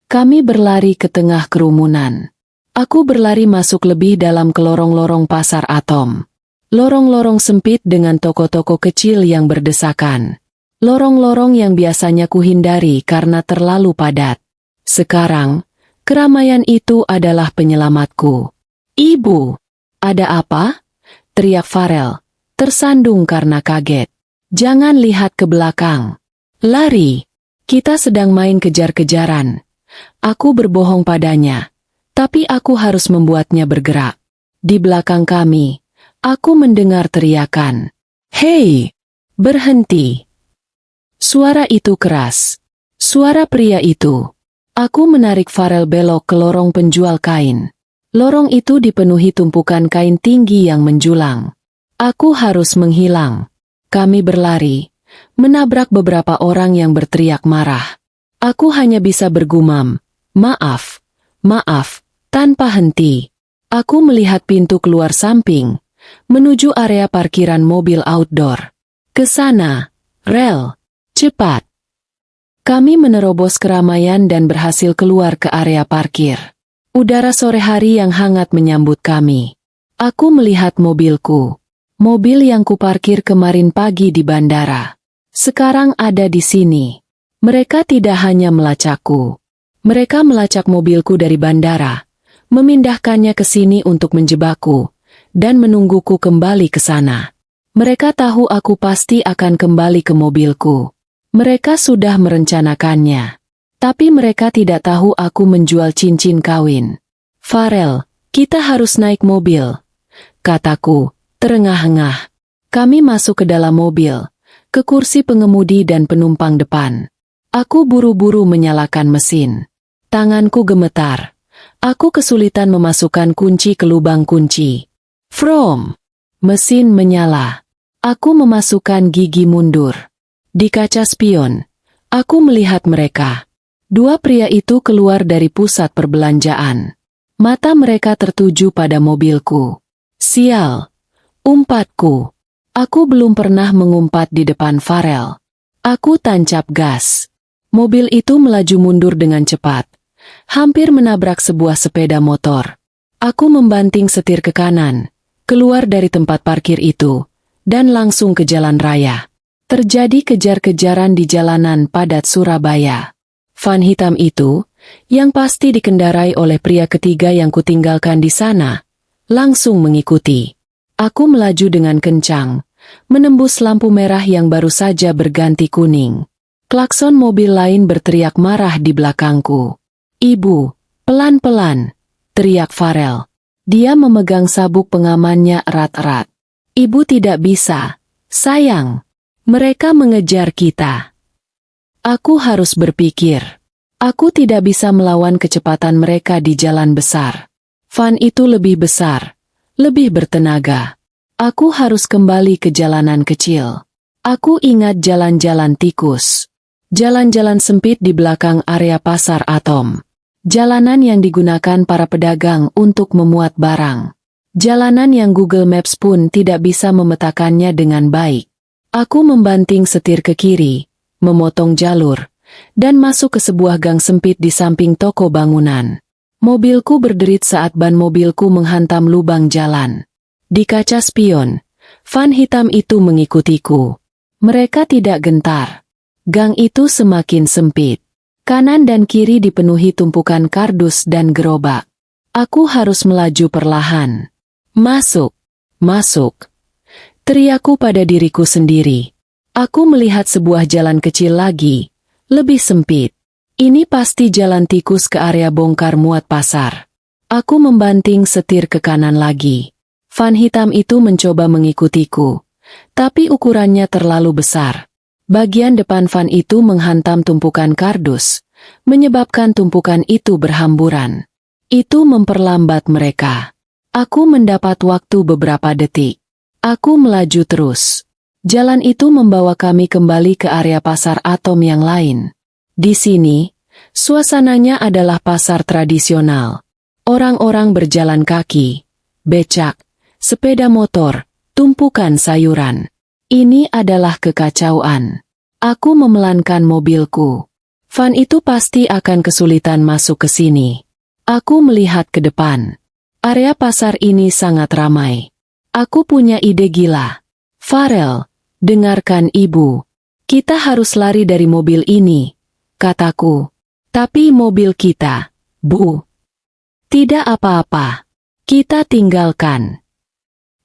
Speaker 1: Kami berlari ke tengah kerumunan. Aku berlari masuk lebih dalam ke lorong-lorong pasar Atom. Lorong-lorong sempit dengan toko-toko kecil yang berdesakan. Lorong-lorong yang biasanya kuhindari karena terlalu padat. Sekarang, Keramaian itu adalah penyelamatku. Ibu, ada apa? Teriak Farel, tersandung karena kaget. Jangan lihat ke belakang. Lari. Kita sedang main kejar-kejaran. Aku berbohong padanya, tapi aku harus membuatnya bergerak. Di belakang kami, aku mendengar teriakan. Hei, berhenti. Suara itu keras. Suara pria itu. Aku menarik Farel belok ke lorong penjual kain. Lorong itu dipenuhi tumpukan kain tinggi yang menjulang. Aku harus menghilang. Kami berlari, menabrak beberapa orang yang berteriak marah. Aku hanya bisa bergumam, maaf, maaf, tanpa henti. Aku melihat pintu keluar samping, menuju area parkiran mobil outdoor. Ke sana, Rel, cepat. Kami menerobos keramaian dan berhasil keluar ke area parkir. Udara sore hari yang hangat menyambut kami. Aku melihat mobilku. Mobil yang kuparkir kemarin pagi di bandara. Sekarang ada di sini. Mereka tidak hanya melacakku. Mereka melacak mobilku dari bandara, memindahkannya ke sini untuk menjebakku, dan menungguku kembali ke sana. Mereka tahu aku pasti akan kembali ke mobilku. Mereka sudah merencanakannya. Tapi mereka tidak tahu aku menjual cincin kawin. Farel, kita harus naik mobil, kataku, terengah-engah. Kami masuk ke dalam mobil, ke kursi pengemudi dan penumpang depan. Aku buru-buru menyalakan mesin. Tanganku gemetar. Aku kesulitan memasukkan kunci ke lubang kunci. From. Mesin menyala. Aku memasukkan gigi mundur. Di kaca spion, aku melihat mereka. Dua pria itu keluar dari pusat perbelanjaan. Mata mereka tertuju pada mobilku. Sial. Umpatku. Aku belum pernah mengumpat di depan Farel. Aku tancap gas. Mobil itu melaju mundur dengan cepat. Hampir menabrak sebuah sepeda motor. Aku membanting setir ke kanan, keluar dari tempat parkir itu, dan langsung ke jalan raya. Terjadi kejar-kejaran di jalanan padat Surabaya. Van hitam itu, yang pasti dikendarai oleh pria ketiga yang kutinggalkan di sana, langsung mengikuti. Aku melaju dengan kencang, menembus lampu merah yang baru saja berganti kuning. Klakson mobil lain berteriak marah di belakangku. Ibu, pelan-pelan, teriak Farel. Dia memegang sabuk pengamannya erat-erat. Ibu tidak bisa, sayang. Mereka mengejar kita. Aku harus berpikir. Aku tidak bisa melawan kecepatan mereka di jalan besar. Van itu lebih besar, lebih bertenaga. Aku harus kembali ke jalanan kecil. Aku ingat jalan-jalan tikus. Jalan-jalan sempit di belakang area pasar Atom. Jalanan yang digunakan para pedagang untuk memuat barang. Jalanan yang Google Maps pun tidak bisa memetakannya dengan baik. Aku membanting setir ke kiri, memotong jalur, dan masuk ke sebuah gang sempit di samping toko bangunan. Mobilku berderit saat ban mobilku menghantam lubang jalan. Di kaca spion, van hitam itu mengikutiku. Mereka tidak gentar. Gang itu semakin sempit. Kanan dan kiri dipenuhi tumpukan kardus dan gerobak. Aku harus melaju perlahan. Masuk, masuk. Teriakku pada diriku sendiri. Aku melihat sebuah jalan kecil lagi, lebih sempit. Ini pasti jalan tikus ke area bongkar muat pasar. Aku membanting setir ke kanan lagi. Van hitam itu mencoba mengikutiku, tapi ukurannya terlalu besar. Bagian depan van itu menghantam tumpukan kardus, menyebabkan tumpukan itu berhamburan. Itu memperlambat mereka. Aku mendapat waktu beberapa detik. Aku melaju terus. Jalan itu membawa kami kembali ke area pasar Atom yang lain. Di sini, suasananya adalah pasar tradisional. Orang-orang berjalan kaki, becak, sepeda motor, tumpukan sayuran. Ini adalah kekacauan. Aku memelankan mobilku. Van itu pasti akan kesulitan masuk ke sini. Aku melihat ke depan. Area pasar ini sangat ramai. Aku punya ide gila. Farel, dengarkan ibu. Kita harus lari dari mobil ini, kataku. Tapi mobil kita, Bu. Tidak apa-apa. Kita tinggalkan.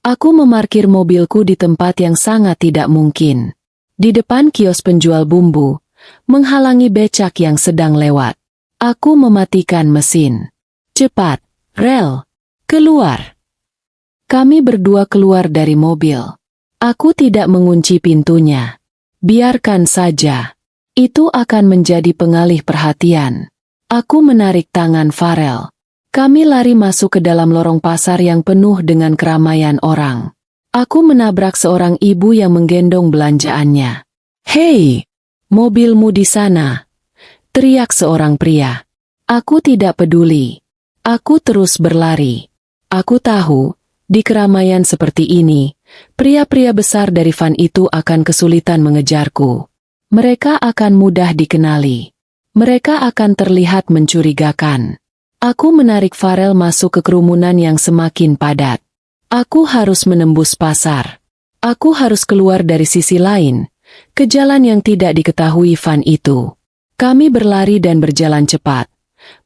Speaker 1: Aku memarkir mobilku di tempat yang sangat tidak mungkin. Di depan kios penjual bumbu, menghalangi becak yang sedang lewat. Aku mematikan mesin. Cepat, Rel. Keluar. Kami berdua keluar dari mobil. Aku tidak mengunci pintunya. Biarkan saja. Itu akan menjadi pengalih perhatian. Aku menarik tangan Farel. Kami lari masuk ke dalam lorong pasar yang penuh dengan keramaian orang. Aku menabrak seorang ibu yang menggendong belanjaannya. "Hei, mobilmu di sana!" teriak seorang pria. Aku tidak peduli. Aku terus berlari. Aku tahu, di keramaian seperti ini, pria-pria besar dari van itu akan kesulitan mengejarku. Mereka akan mudah dikenali. Mereka akan terlihat mencurigakan. Aku menarik Farel masuk ke kerumunan yang semakin padat. Aku harus menembus pasar. Aku harus keluar dari sisi lain, ke jalan yang tidak diketahui van itu. Kami berlari dan berjalan cepat,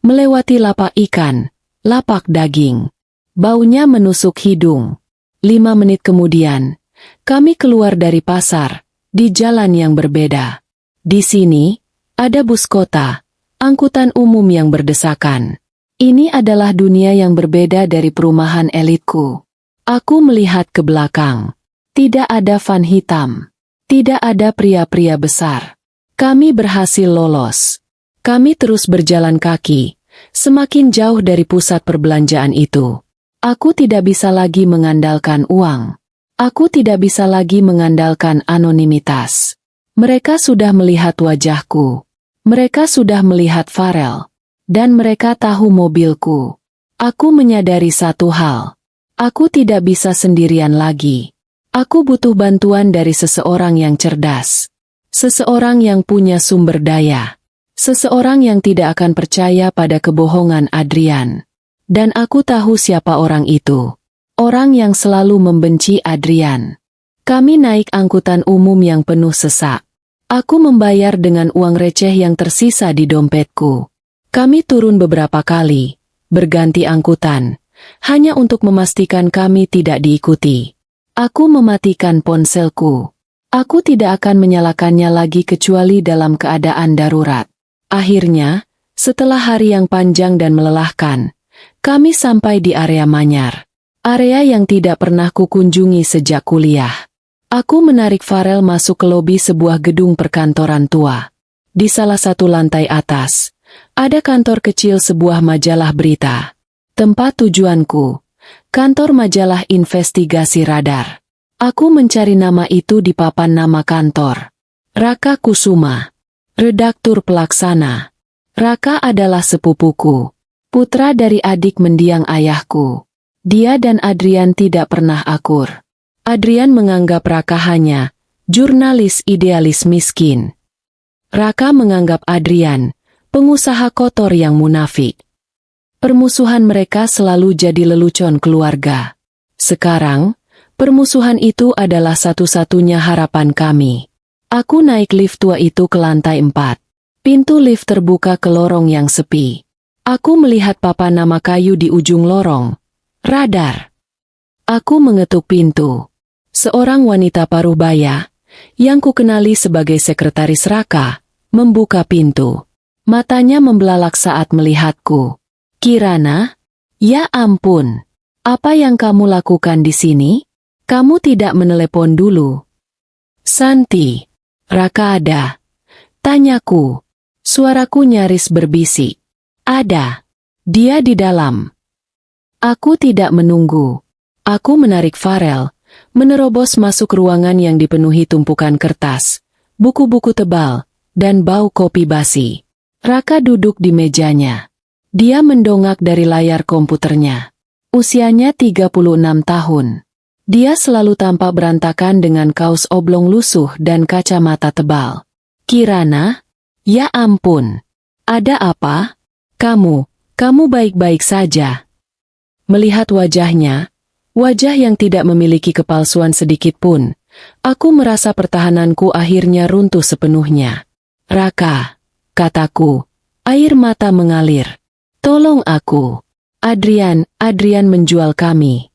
Speaker 1: melewati lapak ikan, lapak daging. Baunya menusuk hidung. 5 menit kemudian, kami keluar dari pasar, di jalan yang berbeda. Di sini, ada bus kota, angkutan umum yang berdesakan. Ini adalah dunia yang berbeda dari perumahan elitku. Aku melihat ke belakang. Tidak ada van hitam. Tidak ada pria-pria besar. Kami berhasil lolos. Kami terus berjalan kaki, semakin jauh dari pusat perbelanjaan itu. Aku tidak bisa lagi mengandalkan uang. Aku tidak bisa lagi mengandalkan anonimitas. Mereka sudah melihat wajahku. Mereka sudah melihat Farel. Dan mereka tahu mobilku. Aku menyadari satu hal. Aku tidak bisa sendirian lagi. Aku butuh bantuan dari seseorang yang cerdas. Seseorang yang punya sumber daya. Seseorang yang tidak akan percaya pada kebohongan Adrian. Dan aku tahu siapa orang itu. Orang yang selalu membenci Adrian. Kami naik angkutan umum yang penuh sesak. Aku membayar dengan uang receh yang tersisa di dompetku. Kami turun beberapa kali, berganti angkutan, hanya untuk memastikan kami tidak diikuti. Aku mematikan ponselku. Aku tidak akan menyalakannya lagi kecuali dalam keadaan darurat. Akhirnya, setelah hari yang panjang dan melelahkan, kami sampai di area Manyar. Area yang tidak pernah kukunjungi sejak kuliah. Aku menarik Farel masuk ke lobi sebuah gedung perkantoran tua. Di salah satu lantai atas, ada kantor kecil sebuah majalah berita. Tempat tujuanku, kantor majalah investigasi radar. Aku mencari nama itu di papan nama kantor. Raka Kusuma, redaktur pelaksana. Raka adalah sepupuku, putra dari adik mendiang ayahku. Dia dan Adrian tidak pernah akur. Adrian menganggap Raka hanya jurnalis idealis miskin. Raka menganggap Adrian pengusaha kotor yang munafik. Permusuhan mereka selalu jadi lelucon keluarga. Sekarang, permusuhan itu adalah satu-satunya harapan kami. Aku naik lift tua itu ke lantai 4. Pintu lift terbuka ke lorong yang sepi. Aku melihat papan nama kayu di ujung lorong. Radar. Aku mengetuk pintu. Seorang wanita paruh baya, yang kukenali sebagai sekretaris Raka, membuka pintu. Matanya membelalak saat melihatku. Kirana? Ya ampun. Apa yang kamu lakukan di sini? Kamu tidak menelepon dulu. Santi. Raka ada? Tanyaku. Suaraku nyaris berbisik. Ada. Dia di dalam. Aku tidak menunggu. Aku menarik Farel, menerobos masuk ruangan yang dipenuhi tumpukan kertas, buku-buku tebal, dan bau kopi basi. Raka duduk di mejanya. Dia mendongak dari layar komputernya. Usianya 36 tahun. Dia selalu tampak berantakan dengan kaos oblong lusuh dan kacamata tebal. Kirana? Ya ampun. Ada apa? Kamu baik-baik saja. Melihat wajahnya, wajah yang tidak memiliki kepalsuan sedikit pun, aku merasa pertahananku akhirnya runtuh sepenuhnya. Raka, kataku, air mata mengalir. Tolong aku. Adrian menjual kami.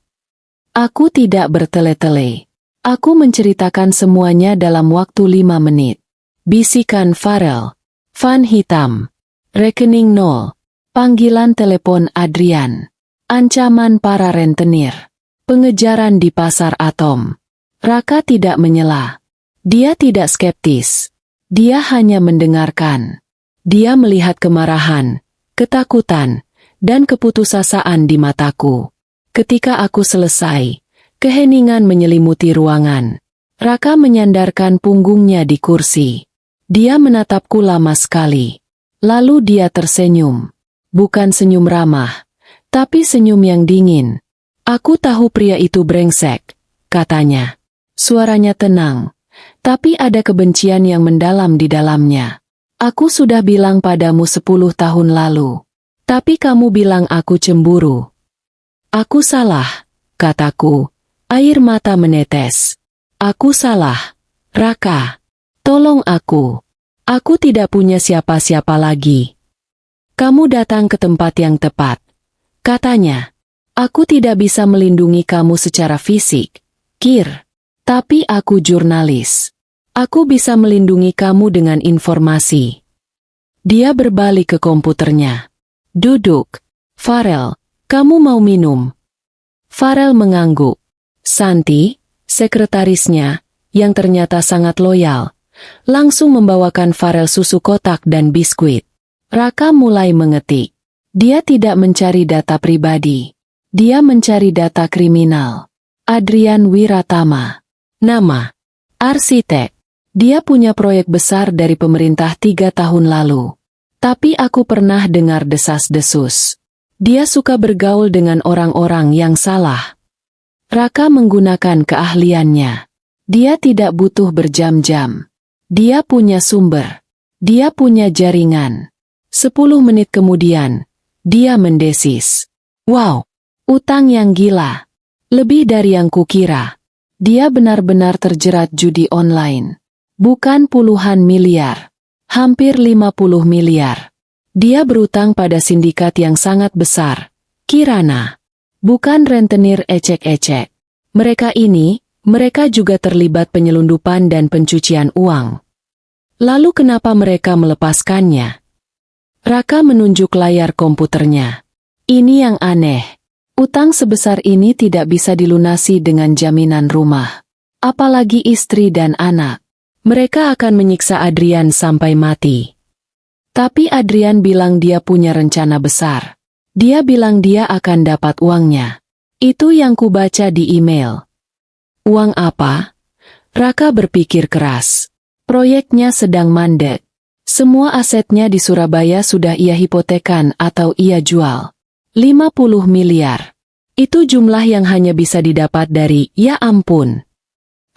Speaker 1: Aku tidak bertele-tele. Aku menceritakan semuanya dalam waktu 5 menit. Bisikan Farel. Van hitam. Rekening nol. Panggilan telepon Adrian. Ancaman para rentenir. Pengejaran di pasar atom. Raka tidak menyela. Dia tidak skeptis. Dia hanya mendengarkan. Dia melihat kemarahan, ketakutan, dan keputusasaan di mataku. Ketika aku selesai, keheningan menyelimuti ruangan. Raka menyandarkan punggungnya di kursi. Dia menatapku lama sekali. Lalu dia tersenyum. Bukan senyum ramah, tapi senyum yang dingin. Aku tahu pria itu brengsek, katanya. Suaranya tenang, tapi ada kebencian yang mendalam di dalamnya. Aku sudah bilang padamu 10 tahun lalu. Tapi kamu bilang aku cemburu. Aku salah, kataku. Air mata menetes. Aku salah. Raka, tolong aku. Aku tidak punya siapa-siapa lagi. Kamu datang ke tempat yang tepat. Katanya, aku tidak bisa melindungi kamu secara fisik, Kir. Tapi aku jurnalis. Aku bisa melindungi kamu dengan informasi. Dia berbalik ke komputernya. Duduk. Farel, kamu mau minum? Farel mengangguk. Santi, sekretarisnya, yang ternyata sangat loyal, langsung membawakan Farel susu kotak dan biskuit. Raka mulai mengetik. Dia tidak mencari data pribadi. Dia mencari data kriminal. Adrian Wiratama. Nama. Arsitek. Dia punya proyek besar dari pemerintah 3 tahun lalu. Tapi aku pernah dengar desas-desus. Dia suka bergaul dengan orang-orang yang salah. Raka menggunakan keahliannya. Dia tidak butuh berjam-jam. Dia punya sumber. Dia punya jaringan. 10 menit kemudian, dia mendesis. Wow, utang yang gila. Lebih dari yang kukira. Dia benar-benar terjerat judi online. Bukan puluhan miliar. Hampir 50 miliar. Dia berutang pada sindikat yang sangat besar. Kirana. Bukan rentenir ecek-ecek. Mereka juga terlibat penyelundupan dan pencucian uang. Lalu kenapa mereka melepaskannya? Raka menunjuk layar komputernya. Ini yang aneh. Utang sebesar ini tidak bisa dilunasi dengan jaminan rumah. Apalagi istri dan anak. Mereka akan menyiksa Adrian sampai mati. Tapi Adrian bilang dia punya rencana besar. Dia bilang dia akan dapat uangnya. Itu yang kubaca di email. Uang apa? Raka berpikir keras. Proyeknya sedang mandek. Semua asetnya di Surabaya sudah ia hipotekan atau ia jual. 50 miliar. Itu jumlah yang hanya bisa didapat dari, ya ampun.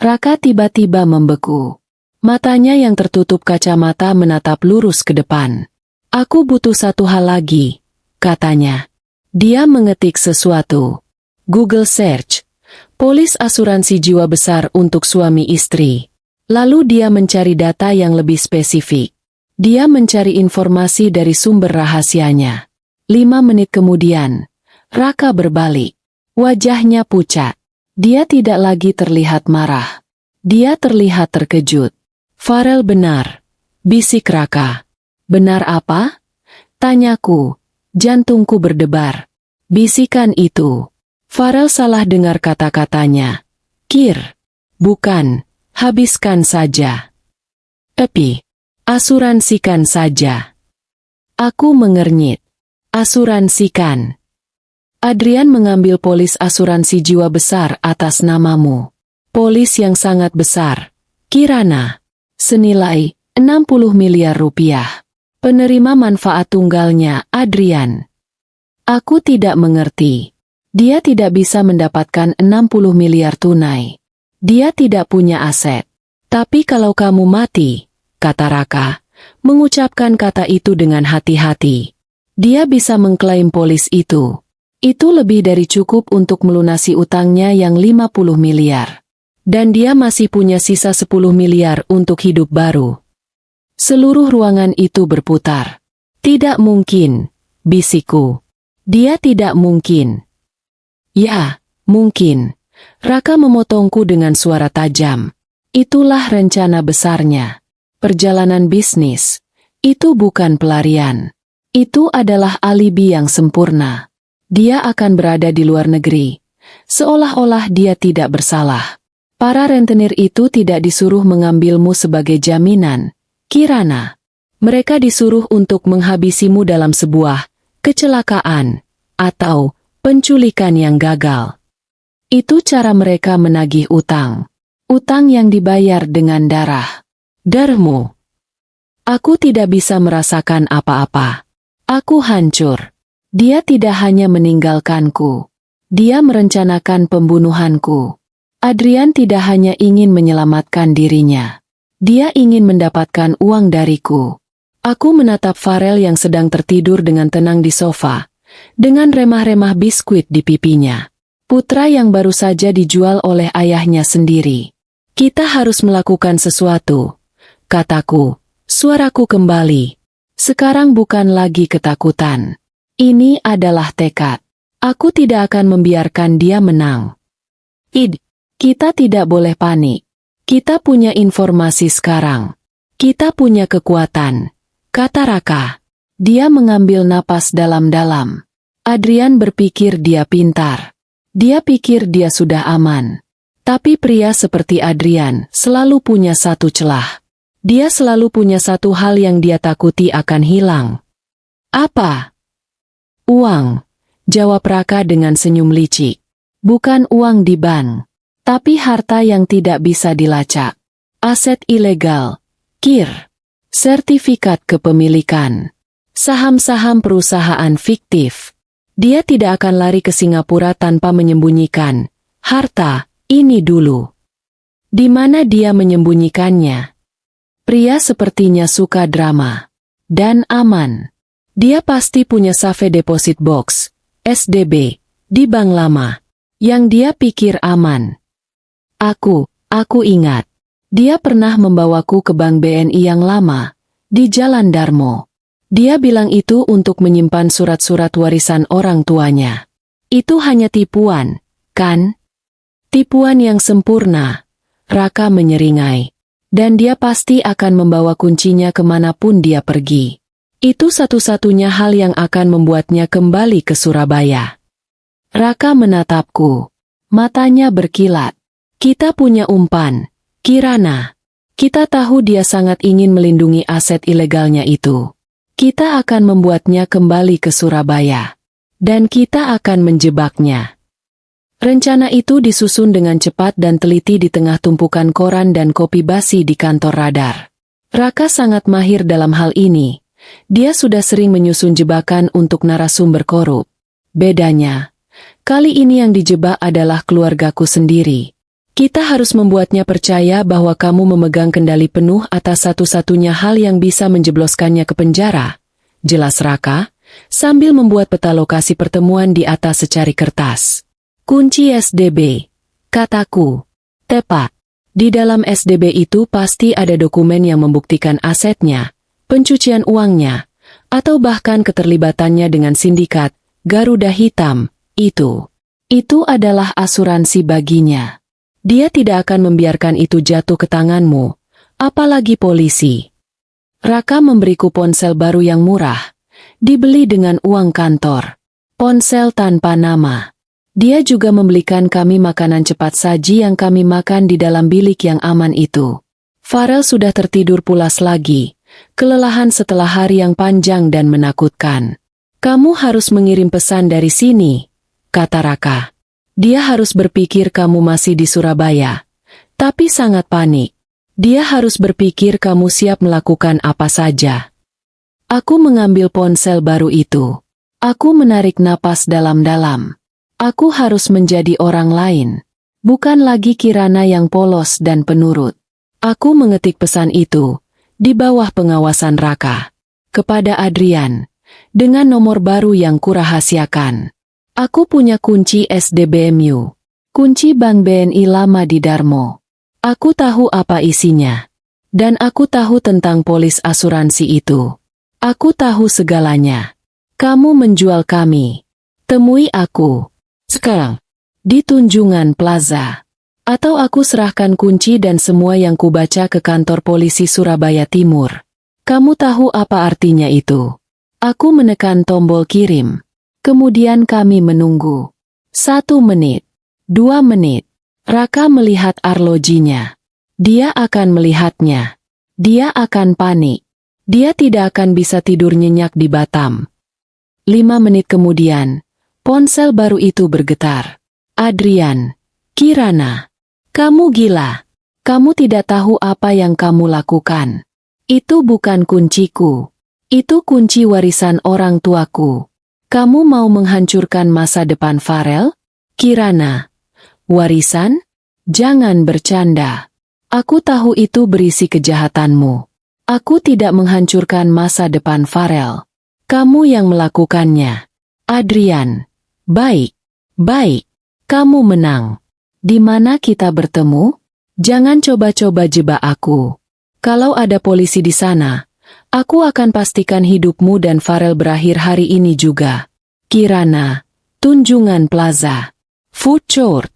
Speaker 1: Raka tiba-tiba membeku. Matanya yang tertutup kacamata menatap lurus ke depan. Aku butuh satu hal lagi, katanya. Dia mengetik sesuatu. Google search. Polis asuransi jiwa besar untuk suami istri. Lalu dia mencari data yang lebih spesifik. Dia mencari informasi dari sumber rahasianya. 5 menit kemudian, Raka berbalik. Wajahnya pucat. Dia tidak lagi terlihat marah. Dia terlihat terkejut. Farel benar. Bisik Raka. Benar apa? Tanyaku. Jantungku berdebar. Bisikan itu. Farel salah dengar kata-katanya. Kir. Bukan. Habiskan saja. Tapi. Asuransikan saja. Aku mengernyit. Asuransikan. Adrian mengambil polis asuransi jiwa besar atas namamu. Polis yang sangat besar. Kirana. Senilai 60 miliar rupiah. Penerima manfaat tunggalnya Adrian. Aku tidak mengerti. Dia tidak bisa mendapatkan 60 miliar tunai. Dia tidak punya aset. Tapi kalau kamu mati, kata Raka, mengucapkan kata itu dengan hati-hati. Dia bisa mengklaim polis itu. Itu lebih dari cukup untuk melunasi utangnya yang 50 miliar. Dan dia masih punya sisa 10 miliar untuk hidup baru. Seluruh ruangan itu berputar. Tidak mungkin, bisikku. Dia tidak mungkin. Ya, mungkin. Raka memotongku dengan suara tajam. Itulah rencana besarnya. Perjalanan bisnis. Itu bukan pelarian. Itu adalah alibi yang sempurna. Dia akan berada di luar negeri. Seolah-olah dia tidak bersalah. Para rentenir itu tidak disuruh mengambilmu sebagai jaminan, Kirana. Mereka disuruh untuk menghabisimu dalam sebuah kecelakaan atau penculikan yang gagal. Itu cara mereka menagih utang. Utang yang dibayar dengan darahmu. Aku tidak bisa merasakan apa-apa. Aku hancur. Dia tidak hanya meninggalkanku. Dia merencanakan pembunuhanku. Adrian tidak hanya ingin menyelamatkan dirinya. Dia ingin mendapatkan uang dariku. Aku menatap Farel yang sedang tertidur dengan tenang di sofa, dengan remah-remah biskuit di pipinya. Putra yang baru saja dijual oleh ayahnya sendiri. Kita harus melakukan sesuatu, kataku. Suaraku kembali. Sekarang bukan lagi ketakutan. Ini adalah tekad. Aku tidak akan membiarkan dia menang. Kita tidak boleh panik. Kita punya informasi sekarang. Kita punya kekuatan, kata Raka. Dia mengambil napas dalam-dalam. Adrian berpikir dia pintar. Dia pikir dia sudah aman. Tapi pria seperti Adrian selalu punya satu celah. Dia selalu punya satu hal yang dia takuti akan hilang. Apa? Uang, jawab Raka dengan senyum licik. Bukan uang di bank, tapi harta yang tidak bisa dilacak. Aset ilegal, KIR, sertifikat kepemilikan, saham-saham perusahaan fiktif. Dia tidak akan lari ke Singapura tanpa menyembunyikan harta ini dulu. Di mana dia menyembunyikannya? Pria sepertinya suka drama. Dan aman. Dia pasti punya safe deposit box, SDB, di bank lama. Yang dia pikir aman. Aku ingat. Dia pernah membawaku ke bank BNI yang lama, di Jalan Darmo. Dia bilang itu untuk menyimpan surat-surat warisan orang tuanya. Itu hanya tipuan, kan? Tipuan yang sempurna. Raka menyeringai. Dan dia pasti akan membawa kuncinya kemanapun dia pergi. Itu satu-satunya hal yang akan membuatnya kembali ke Surabaya. Raka menatapku. Matanya berkilat. Kita punya umpan, Kirana. Kita tahu dia sangat ingin melindungi aset ilegalnya itu. Kita akan membuatnya kembali ke Surabaya. Dan kita akan menjebaknya. Rencana itu disusun dengan cepat dan teliti di tengah tumpukan koran dan kopi basi di kantor radar. Raka sangat mahir dalam hal ini. Dia sudah sering menyusun jebakan untuk narasumber korup. Bedanya, kali ini yang dijebak adalah keluargaku sendiri. Kita harus membuatnya percaya bahwa kamu memegang kendali penuh atas satu-satunya hal yang bisa menjebloskannya ke penjara. Jelas Raka, sambil membuat peta lokasi pertemuan di atas secari kertas. Kunci SDB, kataku. Tepat. Di dalam SDB itu pasti ada dokumen yang membuktikan asetnya, pencucian uangnya, atau bahkan keterlibatannya dengan sindikat Garuda Hitam. Itu adalah asuransi baginya. Dia tidak akan membiarkan itu jatuh ke tanganmu, apalagi polisi. Raka memberiku ponsel baru yang murah, dibeli dengan uang kantor. Ponsel tanpa nama. Dia juga membelikan kami makanan cepat saji yang kami makan di dalam bilik yang aman itu. Farel sudah tertidur pulas lagi, kelelahan setelah hari yang panjang dan menakutkan. Kamu harus mengirim pesan dari sini, kata Raka. Dia harus berpikir kamu masih di Surabaya, tapi sangat panik. Dia harus berpikir kamu siap melakukan apa saja. Aku mengambil ponsel baru itu. Aku menarik napas dalam-dalam. Aku harus menjadi orang lain. Bukan lagi Kirana yang polos dan penurut. Aku mengetik pesan itu, di bawah pengawasan Raka. Kepada Adrian, dengan nomor baru yang kurahasiakan. Aku punya kunci SDBMU. Kunci Bank BNI lama di Darmo. Aku tahu apa isinya. Dan aku tahu tentang polis asuransi itu. Aku tahu segalanya. Kamu menjual kami. Temui aku. Sekarang. Di Tunjungan Plaza. Atau aku serahkan kunci dan semua yang kubaca ke kantor polisi Surabaya Timur. Kamu tahu apa artinya itu? Aku menekan tombol kirim. Kemudian kami menunggu. 1 menit. 2 menit. Raka melihat arlojinya. Dia akan melihatnya. Dia akan panik. Dia tidak akan bisa tidur nyenyak di Batam. 5 menit kemudian, ponsel baru itu bergetar. Adrian. Kirana. Kamu gila. Kamu tidak tahu apa yang kamu lakukan. Itu bukan kunciku. Itu kunci warisan orang tuaku. Kamu mau menghancurkan masa depan Farel? Kirana. Warisan? Jangan bercanda. Aku tahu itu berisi kejahatanmu. Aku tidak menghancurkan masa depan Farel. Kamu yang melakukannya. Adrian. Baik. Baik. Kamu menang. Di mana kita bertemu? Jangan coba-coba jebak aku. Kalau ada polisi di sana, aku akan pastikan hidupmu dan Farel berakhir hari ini juga. Kirana. Tunjungan Plaza. Food Court.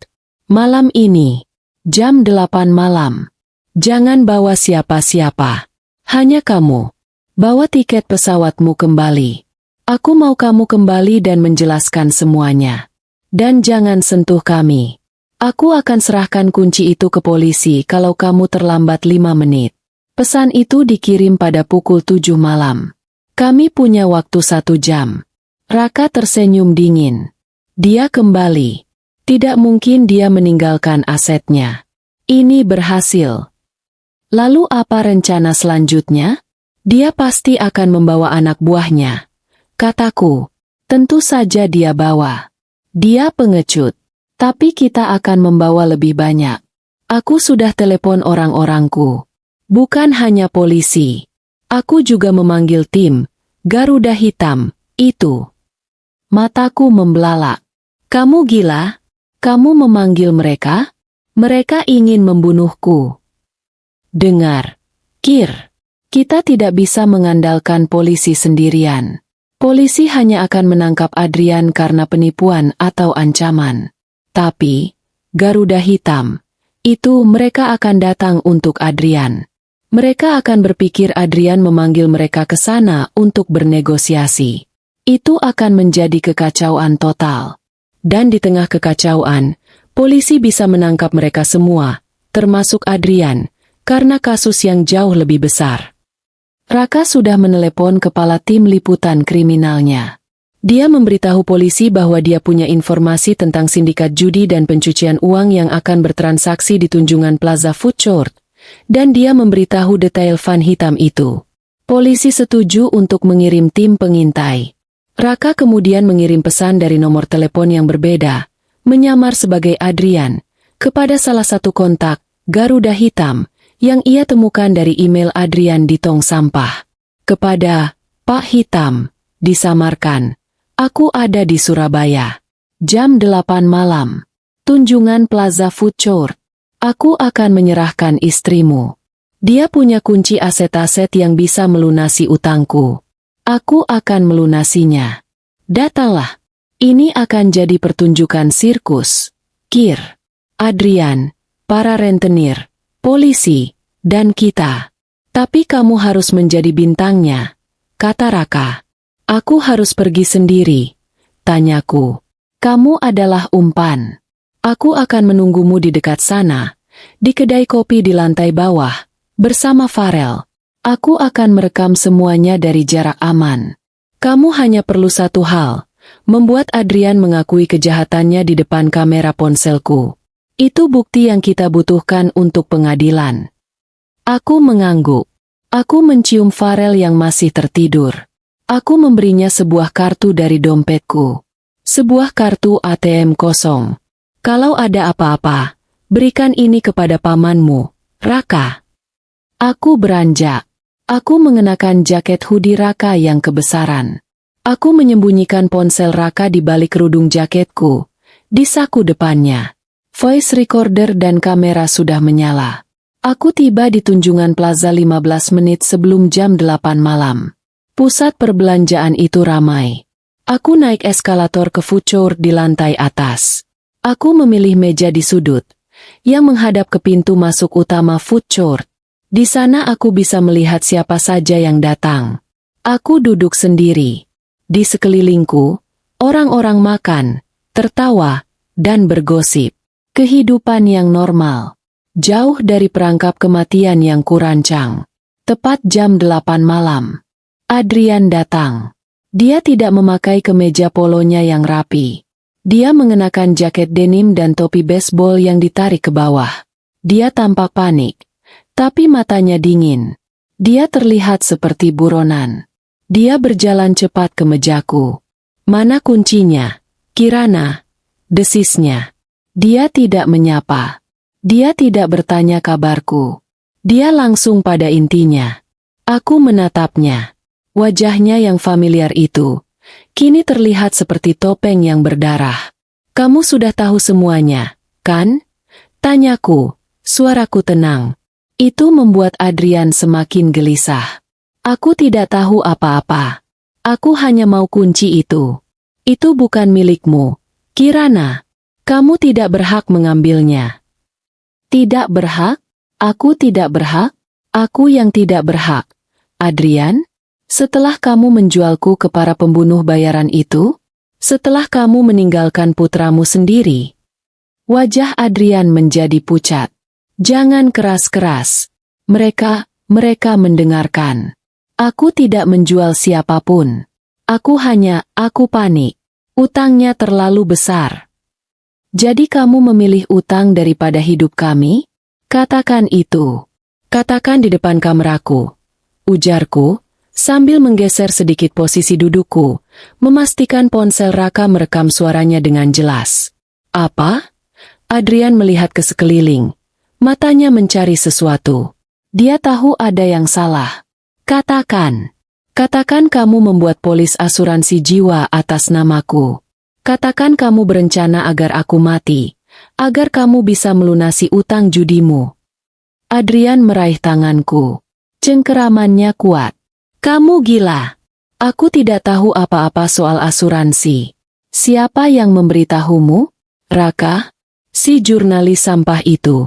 Speaker 1: Malam ini. Jam 8 malam. Jangan bawa siapa-siapa. Hanya kamu. Bawa tiket pesawatmu kembali. Aku mau kamu kembali dan menjelaskan semuanya. Dan jangan sentuh kami. Aku akan serahkan kunci itu ke polisi kalau kamu terlambat 5 menit. Pesan itu dikirim pada pukul 7 malam. Kami punya waktu 1 jam. Raka tersenyum dingin. Dia kembali. Tidak mungkin dia meninggalkan asetnya. Ini berhasil. Lalu apa rencana selanjutnya? Dia pasti akan membawa anak buahnya. Kataku, tentu saja dia bawa. Dia pengecut. Tapi kita akan membawa lebih banyak. Aku sudah telepon orang-orangku. Bukan hanya polisi. Aku juga memanggil tim Garuda Hitam, itu. Mataku membelalak. Kamu gila? Kamu memanggil mereka? Mereka ingin membunuhku. Dengar, Kir. Kita tidak bisa mengandalkan polisi sendirian. Polisi hanya akan menangkap Adrian karena penipuan atau ancaman. Tapi, Garuda Hitam, itu mereka akan datang untuk Adrian. Mereka akan berpikir Adrian memanggil mereka ke sana untuk bernegosiasi. Itu akan menjadi kekacauan total. Dan di tengah kekacauan, polisi bisa menangkap mereka semua, termasuk Adrian, karena kasus yang jauh lebih besar. Raka sudah menelepon kepala tim liputan kriminalnya. Dia memberitahu polisi bahwa dia punya informasi tentang sindikat judi dan pencucian uang yang akan bertransaksi di Tunjungan Plaza Food Court, dan dia memberitahu detail van hitam itu. Polisi setuju untuk mengirim tim pengintai. Raka kemudian mengirim pesan dari nomor telepon yang berbeda, menyamar sebagai Adrian, kepada salah satu kontak, Garuda Hitam, yang ia temukan dari email Adrian di tong sampah. Kepada Pak Hitam, disamarkan, aku ada di Surabaya. Jam 8 malam. Tunjungan Plaza Food Court. Aku akan menyerahkan istrimu. Dia punya kunci aset-aset yang bisa melunasi utangku. Aku akan melunasinya. Datanglah. Ini akan jadi pertunjukan sirkus. Kir, Adrian, para rentenir, polisi, dan kita. Tapi kamu harus menjadi bintangnya, kata Raka. Aku harus pergi sendiri, tanyaku. Kamu adalah umpan. Aku akan menunggumu di dekat sana, di kedai kopi di lantai bawah, bersama Farel. Aku akan merekam semuanya dari jarak aman. Kamu hanya perlu satu hal, membuat Adrian mengakui kejahatannya di depan kamera ponselku. Itu bukti yang kita butuhkan untuk pengadilan. Aku mengangguk. Aku mencium Farel yang masih tertidur. Aku memberinya sebuah kartu dari dompetku. Sebuah kartu ATM kosong. Kalau ada apa-apa, berikan ini kepada pamanmu, Raka. Aku beranjak. Aku mengenakan jaket hoodie Raka yang kebesaran. Aku menyembunyikan ponsel Raka di balik kerudung jaketku, di saku depannya. Voice recorder dan kamera sudah menyala. Aku tiba di Tunjungan Plaza 15 menit sebelum jam 8 malam. Pusat perbelanjaan itu ramai. Aku naik eskalator ke food court di lantai atas. Aku memilih meja di sudut, yang menghadap ke pintu masuk utama food court. Di sana aku bisa melihat siapa saja yang datang. Aku duduk sendiri. Di sekelilingku, orang-orang makan, tertawa, dan bergosip. Kehidupan yang normal. Jauh dari perangkap kematian yang kurancang. Tepat jam 8 malam. Adrian datang. Dia tidak memakai kemeja polonya yang rapi. Dia mengenakan jaket denim dan topi baseball yang ditarik ke bawah. Dia tampak panik, tapi matanya dingin. Dia terlihat seperti buronan. Dia berjalan cepat ke mejaku. "Mana kuncinya, Kirana?" desisnya. Dia tidak menyapa. Dia tidak bertanya kabarku. Dia langsung pada intinya. Aku menatapnya. Wajahnya yang familiar itu, kini terlihat seperti topeng yang berdarah. "Kamu sudah tahu semuanya, kan?" tanyaku, suaraku tenang. Itu membuat Adrian semakin gelisah. "Aku tidak tahu apa-apa. Aku hanya mau kunci itu. Itu bukan milikmu, Kirana. Kamu tidak berhak mengambilnya." "Tidak berhak? Aku tidak berhak? Aku yang tidak berhak, Adrian? Setelah kamu menjualku ke para pembunuh bayaran itu? Setelah kamu meninggalkan putramu sendiri?" Wajah Adrian menjadi pucat. "Jangan keras-keras. Mereka mendengarkan. Aku tidak menjual siapapun. Aku panik. Utangnya terlalu besar." "Jadi kamu memilih utang daripada hidup kami? Katakan itu. Katakan di depan kameraku," ujarku, sambil menggeser sedikit posisi dudukku, memastikan ponsel Raka merekam suaranya dengan jelas. "Apa?" Adrian melihat ke sekeliling. Matanya mencari sesuatu. Dia tahu ada yang salah. "Katakan. Katakan kamu membuat polis asuransi jiwa atas namaku. Katakan kamu berencana agar aku mati, agar kamu bisa melunasi utang judimu." Adrian meraih tanganku. Cengkeramannya kuat. "Kamu gila. Aku tidak tahu apa-apa soal asuransi. Siapa yang memberitahumu? Raka? Si jurnalis sampah itu."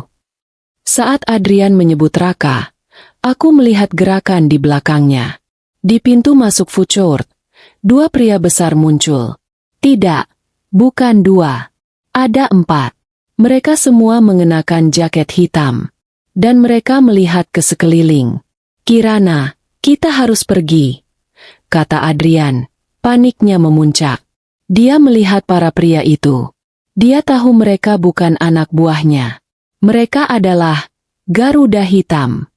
Speaker 1: Saat Adrian menyebut Raka, aku melihat gerakan di belakangnya. Di pintu masuk food court, dua pria besar muncul. Tidak, bukan dua. Ada 4. Mereka semua mengenakan jaket hitam. Dan mereka melihat ke sekeliling. "Kirana, kita harus pergi," kata Adrian. Paniknya memuncak. Dia melihat para pria itu. Dia tahu mereka bukan anak buahnya. Mereka adalah Garuda Hitam.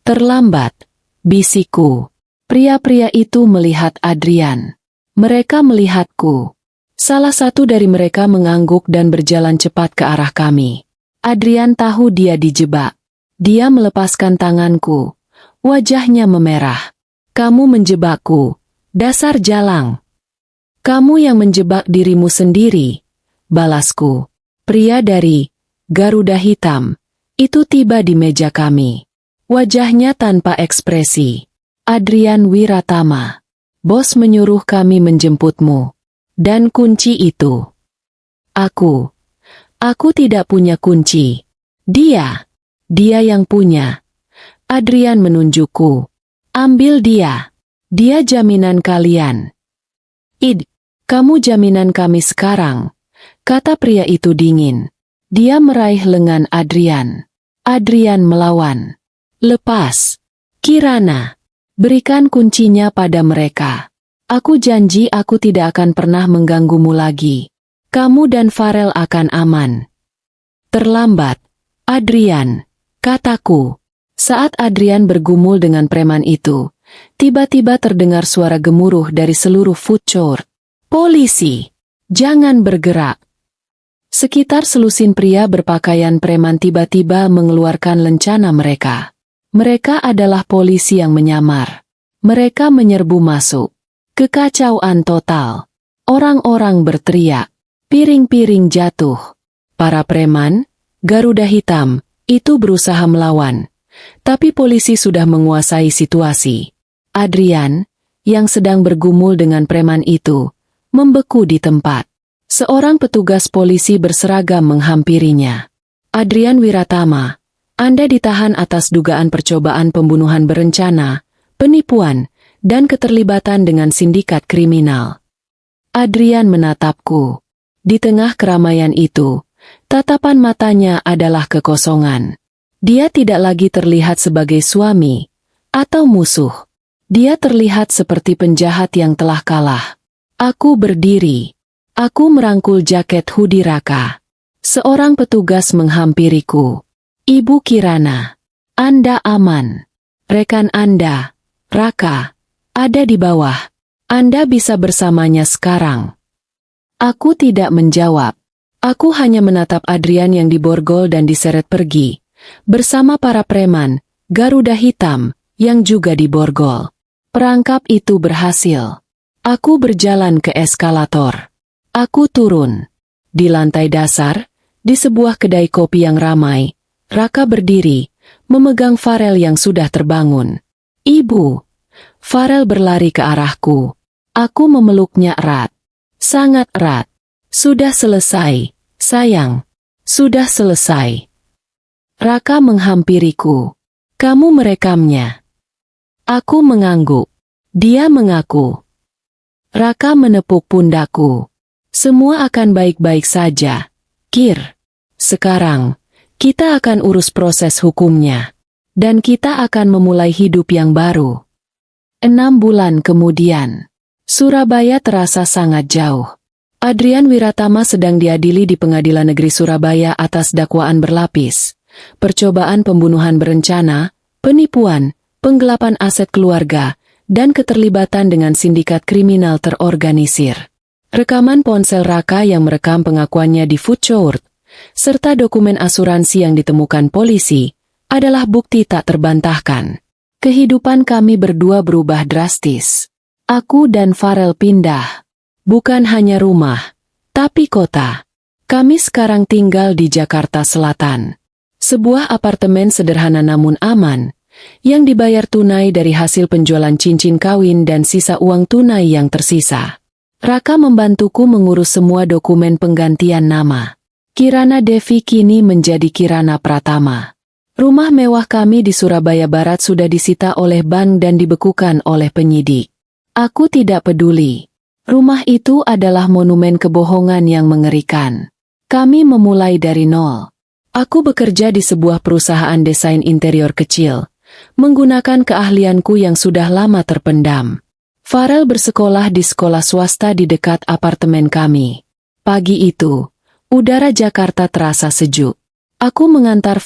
Speaker 1: "Terlambat," bisikku. Pria-pria itu melihat Adrian. Mereka melihatku. Salah satu dari mereka mengangguk dan berjalan cepat ke arah kami. Adrian tahu dia dijebak. Dia melepaskan tanganku. Wajahnya memerah. "Kamu menjebakku, dasar jalang." "Kamu yang menjebak dirimu sendiri," balasku. Pria dari Garuda Hitam itu tiba di meja kami. Wajahnya tanpa ekspresi. "Adrian Wiratama, bos menyuruh kami menjemputmu. Dan kunci itu." Aku tidak punya kunci. Dia yang punya." Adrian menunjukku. "Ambil dia. Dia jaminan kalian." Kamu jaminan kami sekarang," kata pria itu dingin. Dia meraih lengan Adrian. Adrian melawan. "Lepas. Kirana. Berikan kuncinya pada mereka. Aku janji aku tidak akan pernah mengganggumu lagi. Kamu dan Farel akan aman." "Terlambat, Adrian," kataku. Saat Adrian bergumul dengan preman itu, tiba-tiba terdengar suara gemuruh dari seluruh food court. "Polisi! Jangan bergerak!" Sekitar selusin pria berpakaian preman tiba-tiba mengeluarkan lencana mereka. Mereka adalah polisi yang menyamar. Mereka menyerbu masuk. Kekacauan total. Orang-orang berteriak. Piring-piring jatuh. Para preman, Garuda Hitam, itu berusaha melawan. Tapi polisi sudah menguasai situasi. Adrian, yang sedang bergumul dengan preman itu, membeku di tempat. Seorang petugas polisi berseragam menghampirinya. Adrian Wiratama, Anda ditahan atas dugaan percobaan pembunuhan berencana, penipuan, dan keterlibatan dengan sindikat kriminal. Adrian menatapku. Di tengah keramaian itu, tatapan matanya adalah kekosongan. Dia tidak lagi terlihat sebagai suami atau musuh. Dia terlihat seperti penjahat yang telah kalah. Aku berdiri. Aku merangkul jaket hoodie Raka. Seorang petugas menghampiriku. Ibu Kirana, Anda aman. Rekan Anda, Raka, ada di bawah. Anda bisa bersamanya sekarang. Aku tidak menjawab. Aku hanya menatap Adrian yang diborgol dan diseret pergi, bersama para preman, Garuda Hitam, yang juga diborgol. Perangkap itu berhasil. Aku berjalan ke eskalator. Aku turun. Di lantai dasar, di sebuah kedai kopi yang ramai, Raka berdiri, memegang Farel yang sudah terbangun. Ibu. Farel berlari ke arahku. Aku memeluknya erat. Sangat erat. Sudah selesai, sayang. Sudah selesai. Raka menghampiriku. Kamu merekamnya. Aku mengangguk. Dia mengaku. Raka menepuk pundakku. Semua akan baik-baik saja, Kir. Sekarang, kita akan urus proses hukumnya. Dan kita akan memulai hidup yang baru. 6 bulan kemudian, Surabaya terasa sangat jauh. Adrian Wiratama sedang diadili di Pengadilan Negeri Surabaya atas dakwaan berlapis. Percobaan pembunuhan berencana, penipuan, penggelapan aset keluarga, dan keterlibatan dengan sindikat kriminal terorganisir. Rekaman ponsel Raka yang merekam pengakuannya di Food Court, serta dokumen asuransi yang ditemukan polisi, adalah bukti tak terbantahkan. Kehidupan kami berdua berubah drastis. Aku dan Farel pindah. Bukan hanya rumah, tapi kota. Kami sekarang tinggal di Jakarta Selatan. Sebuah apartemen sederhana namun aman, yang dibayar tunai dari hasil penjualan cincin kawin dan sisa uang tunai yang tersisa. Raka membantuku mengurus semua dokumen penggantian nama. Kirana Devi kini menjadi Kirana Pratama. Rumah mewah kami di Surabaya Barat sudah disita oleh bank dan dibekukan oleh penyidik. Aku tidak peduli. Rumah itu adalah monumen kebohongan yang mengerikan. Kami memulai dari nol. Aku bekerja di sebuah perusahaan desain interior kecil, menggunakan keahlianku yang sudah lama terpendam. Farel bersekolah di sekolah swasta di dekat apartemen kami. Pagi itu, udara Jakarta terasa sejuk. Aku mengantar